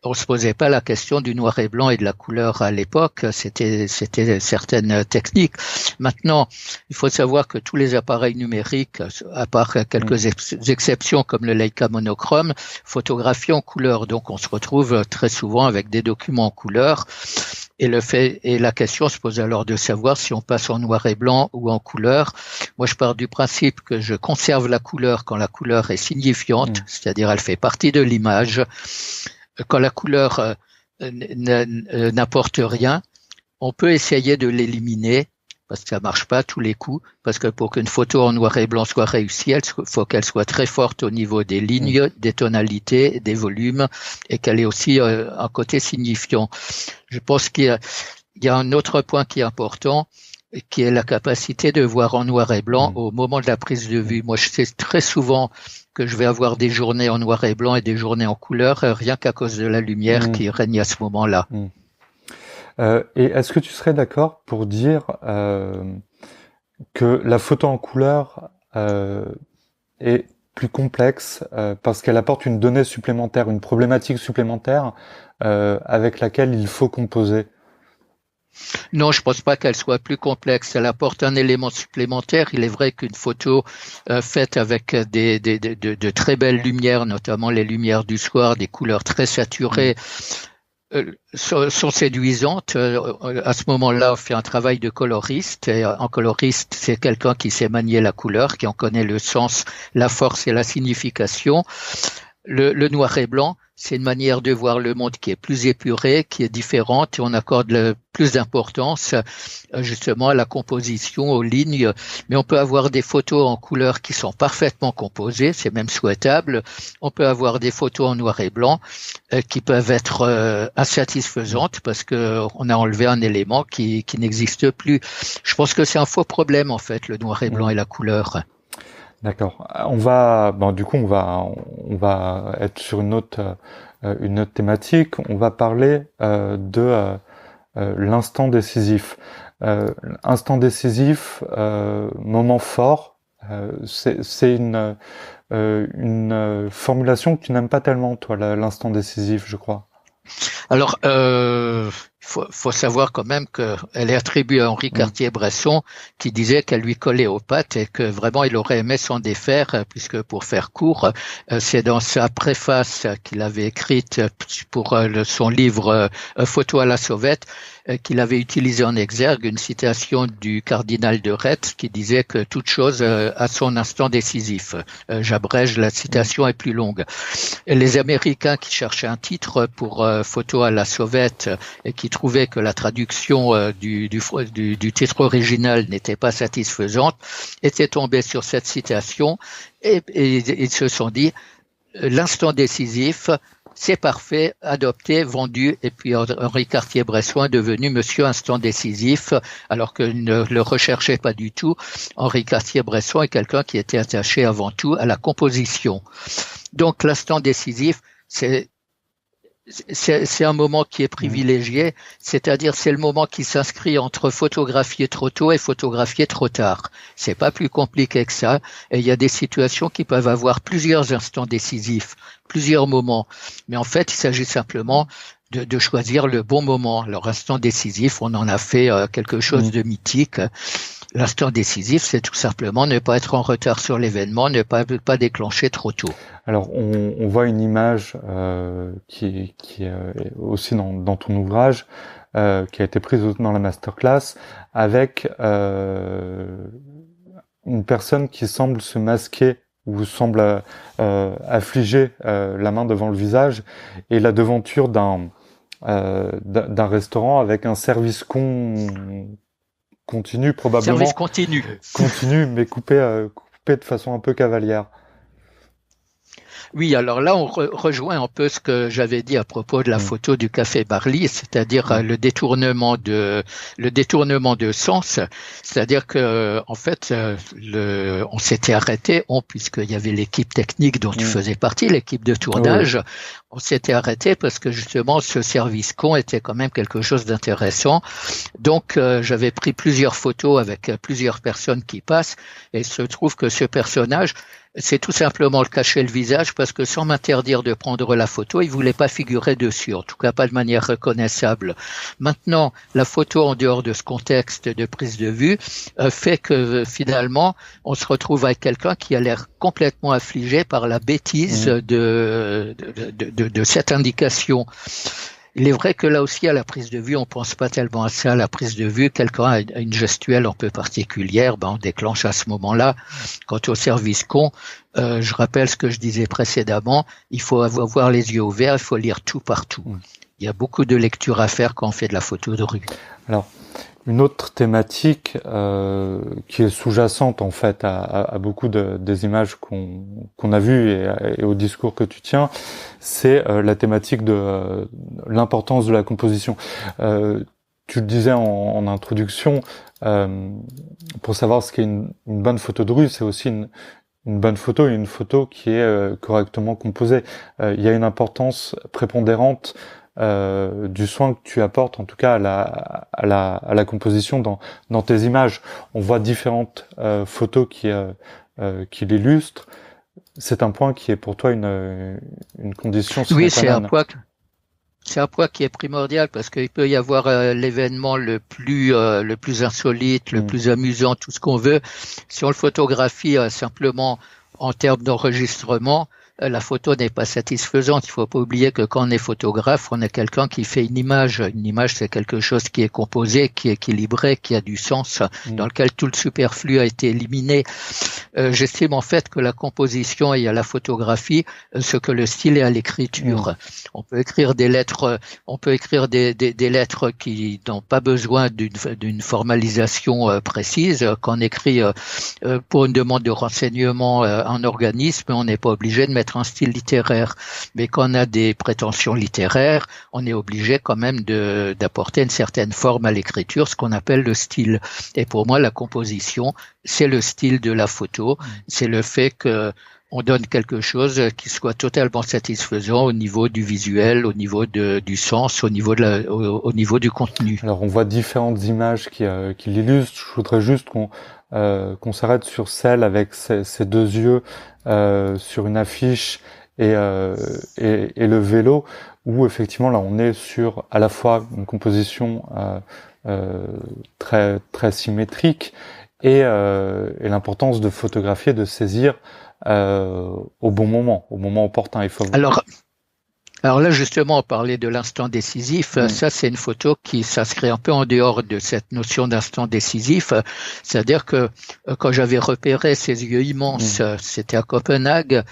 On se posait pas la question du noir et blanc et de la couleur à l'époque. C'était certaines techniques. Maintenant, il faut savoir que tous les appareils numériques, à part quelques exceptions comme le Leica monochrome, photographient en couleur. Donc, on se retrouve très souvent avec des documents en couleur. Et la question se pose alors de savoir si on passe en noir et blanc ou en couleur. Moi, je pars du principe que je conserve la couleur quand la couleur est signifiante, c'est-à-dire elle fait partie de l'image. Quand la couleur n'apporte rien, on peut essayer de l'éliminer parce que ça marche pas à tous les coups, parce que pour qu'une photo en noir et blanc soit réussie, il faut qu'elle soit très forte au niveau des lignes, des tonalités, des volumes, et qu'elle ait aussi un côté signifiant. Je pense qu'il y a un autre point qui est important, qui est la capacité de voir en noir et blanc au moment de la prise de vue. Moi, je sais très souvent que je vais avoir des journées en noir et blanc et des journées en couleur, rien qu'à cause de la lumière qui règne à ce moment-là. Et est-ce que tu serais d'accord pour dire que la photo en couleur est plus complexe parce qu'elle apporte une donnée supplémentaire, une problématique supplémentaire avec laquelle il faut composer? Non, je pense pas qu'elle soit plus complexe. Elle apporte un élément supplémentaire. Il est vrai qu'une photo faite avec de très belles lumières, notamment les lumières du soir, des couleurs très saturées, sont séduisantes. À ce moment-là, on fait un travail de coloriste. Et un coloriste, c'est quelqu'un qui sait manier la couleur, qui en connaît le sens, la force et la signification. Le noir et blanc, c'est une manière de voir le monde qui est plus épurée, qui est différente, et on accorde plus d'importance justement à la composition, aux lignes. Mais on peut avoir des photos en couleur qui sont parfaitement composées, c'est même souhaitable. On peut avoir des photos en noir et blanc qui peuvent être insatisfaisantes parce que on a enlevé un élément qui n'existe plus. Je pense que c'est un faux problème en fait, le noir et blanc et la couleur. D'accord. Du coup, on va être sur une autre thématique. On va parler de l'instant décisif. Instant décisif, moment fort. C'est une formulation que tu n'aimes pas tellement, toi, l'instant décisif, je crois. Alors, faut savoir quand même qu'elle est attribuée à Henri Cartier-Bresson, qui disait qu'elle lui collait aux pattes et que vraiment il aurait aimé s'en défaire, puisque pour faire court, c'est dans sa préface qu'il avait écrite pour son livre Photo à la sauvette, qu'il avait utilisé en exergue une citation du cardinal de Retz qui disait que toute chose a son instant décisif. J'abrège, la citation est plus longue. Et les Américains qui cherchaient un titre pour Photo à la sauvette et qui trouvaient que la traduction du titre original n'était pas satisfaisante étaient tombés sur cette citation et ils se sont dit l'instant décisif, c'est parfait, adopté, vendu, et puis Henri Cartier-Bresson est devenu Monsieur Instant Décisif, alors qu'il ne le recherchait pas du tout. Henri Cartier-Bresson est quelqu'un qui était attaché avant tout à la composition. Donc l'instant décisif, c'est un moment qui est privilégié, c'est-à-dire c'est le moment qui s'inscrit entre photographier trop tôt et photographier trop tard. C'est pas plus compliqué que ça, et il y a des situations qui peuvent avoir plusieurs instants décisifs, plusieurs moments. Mais en fait, il s'agit simplement de choisir le bon moment. Alors, instant décisif, on en a fait quelque chose de mythique. L'instant décisif, c'est tout simplement ne pas être en retard sur l'événement, ne pas déclencher trop tôt. Alors, on voit une image qui est aussi dans ton ouvrage, qui a été prise dans la masterclass, avec une personne qui semble se masquer ou semble affliger la main devant le visage, et la devanture d'un restaurant avec un service continu, probablement. Service continu. Continu, mais coupé de façon un peu cavalière. Oui, alors là, on rejoint un peu ce que j'avais dit à propos de la photo du café Barly, c'est-à-dire le détournement de sens, c'est-à-dire que en fait, on s'était arrêté, puisqu'il y avait l'équipe technique dont tu faisais partie, l'équipe de tournage, on s'était arrêté parce que justement, ce service con était quand même quelque chose d'intéressant. Donc, j'avais pris plusieurs photos avec plusieurs personnes qui passent, et il se trouve que ce personnage, c'est tout simplement le cacher le visage parce que sans m'interdire de prendre la photo, il voulait pas figurer dessus, en tout cas pas de manière reconnaissable. Maintenant, la photo en dehors de ce contexte de prise de vue fait que finalement, on se retrouve avec quelqu'un qui a l'air complètement affligé par la bêtise de cette indication. Il est vrai que là aussi, à la prise de vue, on pense pas tellement à ça. La prise de vue, quelqu'un a une gestuelle un peu particulière, on déclenche à ce moment-là. Quant au service con, je rappelle ce que je disais précédemment, il faut avoir les yeux ouverts, il faut lire tout partout. Il y a beaucoup de lectures à faire quand on fait de la photo de rue. Alors, une autre thématique qui est sous-jacente en fait à beaucoup des images qu'on a vues et au discours que tu tiens, c'est la thématique de l'importance de la composition. Tu le disais en introduction, pour savoir ce qu'est une bonne photo de rue, c'est aussi une bonne photo et une photo qui est correctement composée. Il y a une importance prépondérante du soin que tu apportes, en tout cas à la composition dans tes images. On voit différentes photos qui l'illustrent. C'est un point qui est pour toi une condition sine qua non. Oui, c'est un point qui est primordial parce qu'il peut y avoir l'événement le plus insolite, le plus amusant, tout ce qu'on veut. Si on le photographie simplement en termes d'enregistrement, la photo n'est pas satisfaisante. Il faut pas oublier que quand on est photographe, on est quelqu'un qui fait une image. Une image, c'est quelque chose qui est composé, qui est équilibré, qui a du sens, dans lequel tout le superflu a été éliminé. J'estime en fait que la composition est à la photographie ce que le style est à l'écriture. On peut écrire des lettres, des lettres qui n'ont pas besoin d'une formalisation précise. Quand on écrit pour une demande de renseignement un organisme, on n'est pas obligé de mettre un style littéraire. Mais quand on a des prétentions littéraires, on est obligé quand même d'apporter une certaine forme à l'écriture, ce qu'on appelle le style. Et pour moi, la composition, c'est le style de la photo. C'est le fait que on donne quelque chose qui soit totalement satisfaisant au niveau du visuel, au niveau du sens, au niveau du contenu. Alors on voit différentes images qui l'illustrent. Je voudrais juste qu'on s'arrête sur celle avec ces deux yeux sur une affiche et le vélo, où effectivement là on est sur à la fois une composition très très symétrique et l'importance de photographier, de saisir au bon moment opportun. Il faut. Alors là, justement, on parlait de l'instant décisif. Ça, c'est une photo qui s'inscrit un peu en dehors de cette notion d'instant décisif. C'est-à-dire que quand j'avais repéré ces yeux immenses, c'était à Copenhague,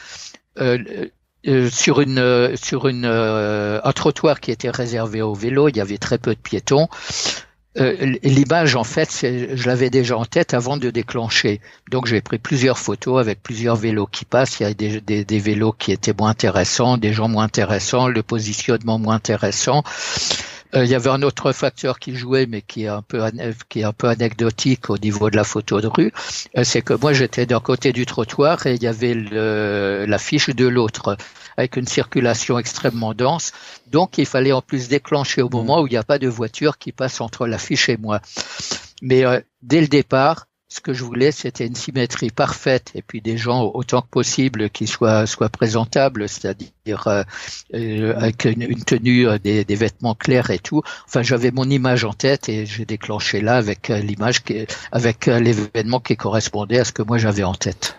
sur un trottoir qui était réservé aux vélos. Il y avait très peu de piétons. L'image, en fait, je l'avais déjà en tête avant de déclencher. Donc, j'ai pris plusieurs photos avec plusieurs vélos qui passent. Il y a des vélos qui étaient moins intéressants, des gens moins intéressants, le positionnement moins intéressant. Il y avait un autre facteur qui jouait, mais qui est un peu anecdotique au niveau de la photo de rue. C'est que moi, j'étais d'un côté du trottoir et il y avait l'affiche de l'autre, avec une circulation extrêmement dense. Donc, il fallait en plus déclencher au moment où il n'y a pas de voiture qui passe entre l'affiche et moi. Mais dès le départ, ce que je voulais, c'était une symétrie parfaite et puis des gens autant que possible qui soient présentables, c'est-à-dire avec une tenue, des vêtements clairs et tout. Enfin, j'avais mon image en tête et j'ai déclenché là avec l'image, avec l'événement qui correspondait à ce que moi j'avais en tête.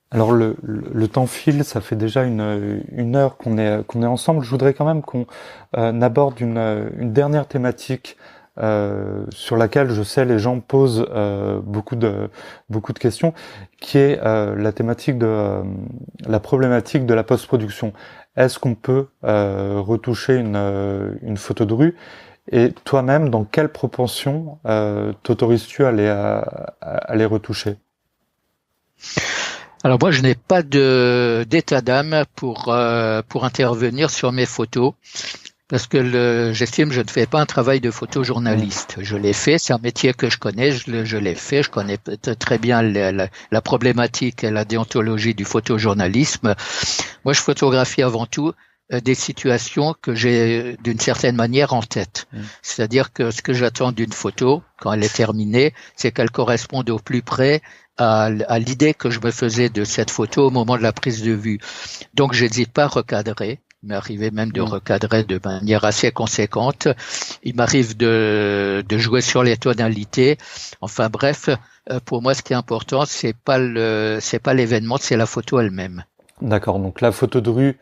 Alors le temps file, ça fait déjà une heure qu'on est ensemble. Je voudrais quand même qu'on aborde une dernière thématique sur laquelle je sais les gens posent beaucoup de questions, qui est la thématique de la problématique de la post-production. Est-ce qu'on peut retoucher une photo de rue? Et toi-même, dans quelle proportion t'autorises-tu à les retoucher? Alors moi, je n'ai pas d'état d'âme pour intervenir sur mes photos. Parce que j'estime que je ne fais pas un travail de photojournaliste. Je l'ai fait, c'est un métier que je connais, je l'ai fait, je connais très bien la problématique et la déontologie du photojournalisme. Moi, je photographie avant tout des situations que j'ai d'une certaine manière en tête. C'est-à-dire que ce que j'attends d'une photo, quand elle est terminée, c'est qu'elle corresponde au plus près à l'idée que je me faisais de cette photo au moment de la prise de vue. Donc, j'hésite pas à recadrer. Il m'arrivait même de recadrer de manière assez conséquente. Il m'arrive de jouer sur les tonalités. Enfin bref, pour moi, ce qui est important, c'est pas l'événement, c'est la photo elle-même. D'accord. Donc la photo de rue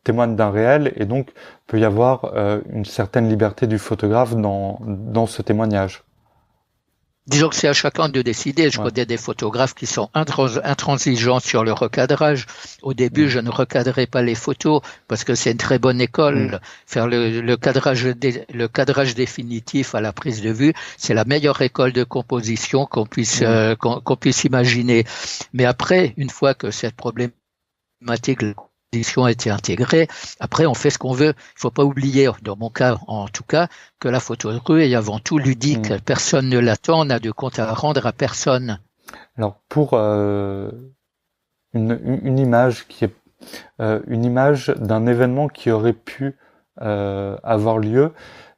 témoigne d'un réel et donc peut y avoir une certaine liberté du photographe dans ce témoignage. Disons que c'est à chacun de décider. Je connais des photographes qui sont intransigeants sur le recadrage. Au début, je ne recadrais pas les photos parce que c'est une très bonne école. Faire le cadrage définitif à la prise de vue, c'est la meilleure école de composition qu'on puisse imaginer. Mais après, une fois que cette problématique a été intégrée, après on fait ce qu'on veut. Il faut pas oublier, dans mon cas en tout cas, que la photo de rue est avant tout ludique. Personne ne l'attend, on n'a de compte à rendre à personne. Alors pour une image qui est une image d'un événement qui aurait pu avoir lieu,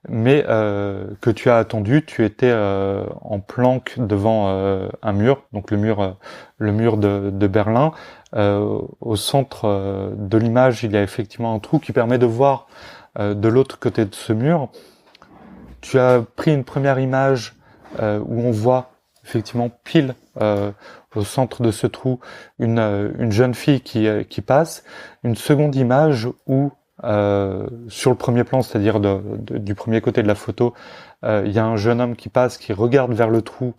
mais que tu as attendu, tu étais en planque devant un mur, donc le mur de Berlin. Au centre de l'image, il y a effectivement un trou qui permet de voir de l'autre côté de ce mur. Tu as pris une première image où on voit effectivement pile au centre de ce trou une jeune fille qui passe. Une seconde image où sur le premier plan, c'est-à-dire du premier côté de la photo, il y a un jeune homme qui passe, qui regarde vers le trou,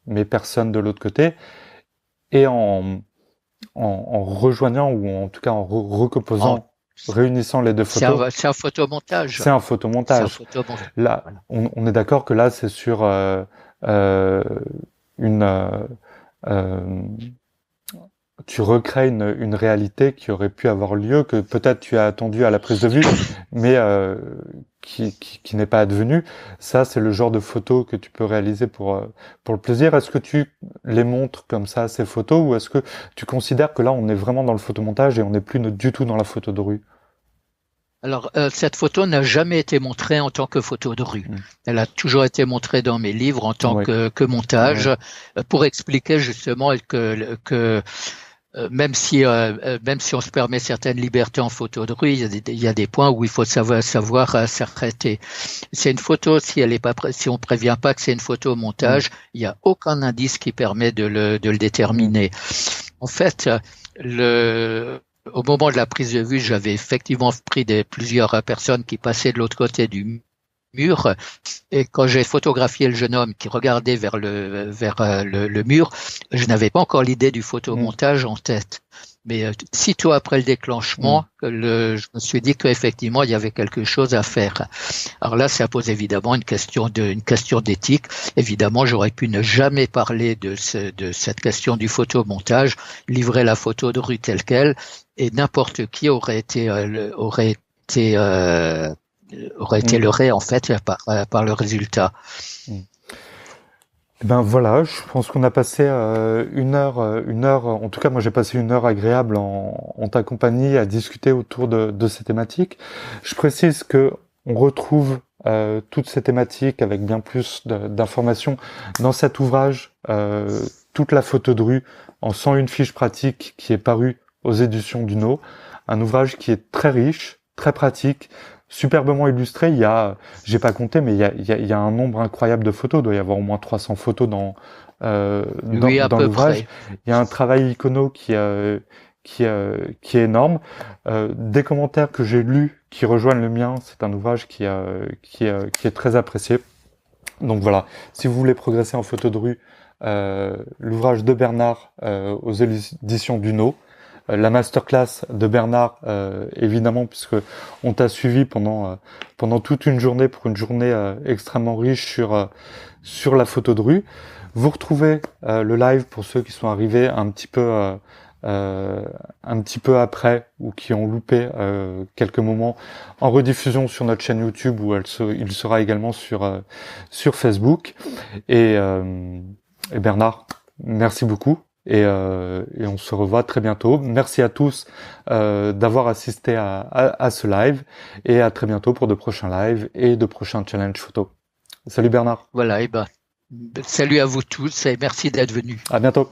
mais personne de l'autre côté. Et en rejoignant, ou en tout cas en recomposant, réunissant les deux photos. C'est un photomontage. C'est un photomontage. Là, on est d'accord que là, c'est sur tu recrées une réalité qui aurait pu avoir lieu, que peut-être tu as attendu à la prise de vue, mais qui n'est pas advenue. Ça, c'est le genre de photos que tu peux réaliser pour le plaisir. Est-ce que tu les montres comme ça, ces photos, ou est-ce que tu considères que là, on est vraiment dans le photomontage et on n'est plus du tout dans la photo de rue? Alors, cette photo n'a jamais été montrée en tant que photo de rue. Elle a toujours été montrée dans mes livres en tant que montage, pour expliquer justement que même si on se permet certaines libertés en photo de rue, il y a des points où il faut savoir s'arrêter. C'est une photo, si on prévient pas que c'est une photo montage, il y a aucun indice qui permet de le déterminer. En fait, au moment de la prise de vue, j'avais effectivement pris plusieurs personnes qui passaient de l'autre côté du mur, et quand j'ai photographié le jeune homme qui regardait vers le mur, je n'avais pas encore l'idée du photomontage en tête. Mais sitôt après le déclenchement, je me suis dit qu'effectivement il y avait quelque chose à faire. Alors là, ça pose évidemment une question d'éthique. Évidemment, j'aurais pu ne jamais parler de cette question du photomontage, livrer la photo de rue telle quelle, et n'importe qui aurait été leurré en fait par le résultat. Ben voilà, je pense qu'on a passé une heure. En tout cas, moi j'ai passé une heure agréable en ta compagnie à discuter autour de ces thématiques. Je précise que on retrouve toutes ces thématiques avec bien plus d'informations dans cet ouvrage, toute la photo de rue en 101 fiches pratiques, qui est paru aux éditions Duno. Un ouvrage qui est très riche, très pratique, superbement illustré. J'ai pas compté, mais il y a un nombre incroyable de photos. Il doit y avoir au moins 300 photos dans l'ouvrage. Il y a un travail icono qui est énorme. Des commentaires que j'ai lus qui rejoignent le mien. C'est un ouvrage qui est très apprécié. Donc voilà, si vous voulez progresser en photo de rue, l'ouvrage de Bernard aux éditions Duno. la masterclass de Bernard, évidemment, puisque on t'a suivi pendant toute une journée, pour une journée extrêmement riche sur la photo de rue. Vous retrouvez le live pour ceux qui sont arrivés un petit peu après ou qui ont loupé quelques moments en rediffusion sur notre chaîne YouTube, où il sera également sur Facebook. Et Bernard, merci beaucoup. Et on se revoit très bientôt. Merci à tous d'avoir assisté à ce live, et à très bientôt pour de prochains lives et de prochains challenges photo. Salut Bernard. Voilà, et salut à vous tous et merci d'être venus. À bientôt.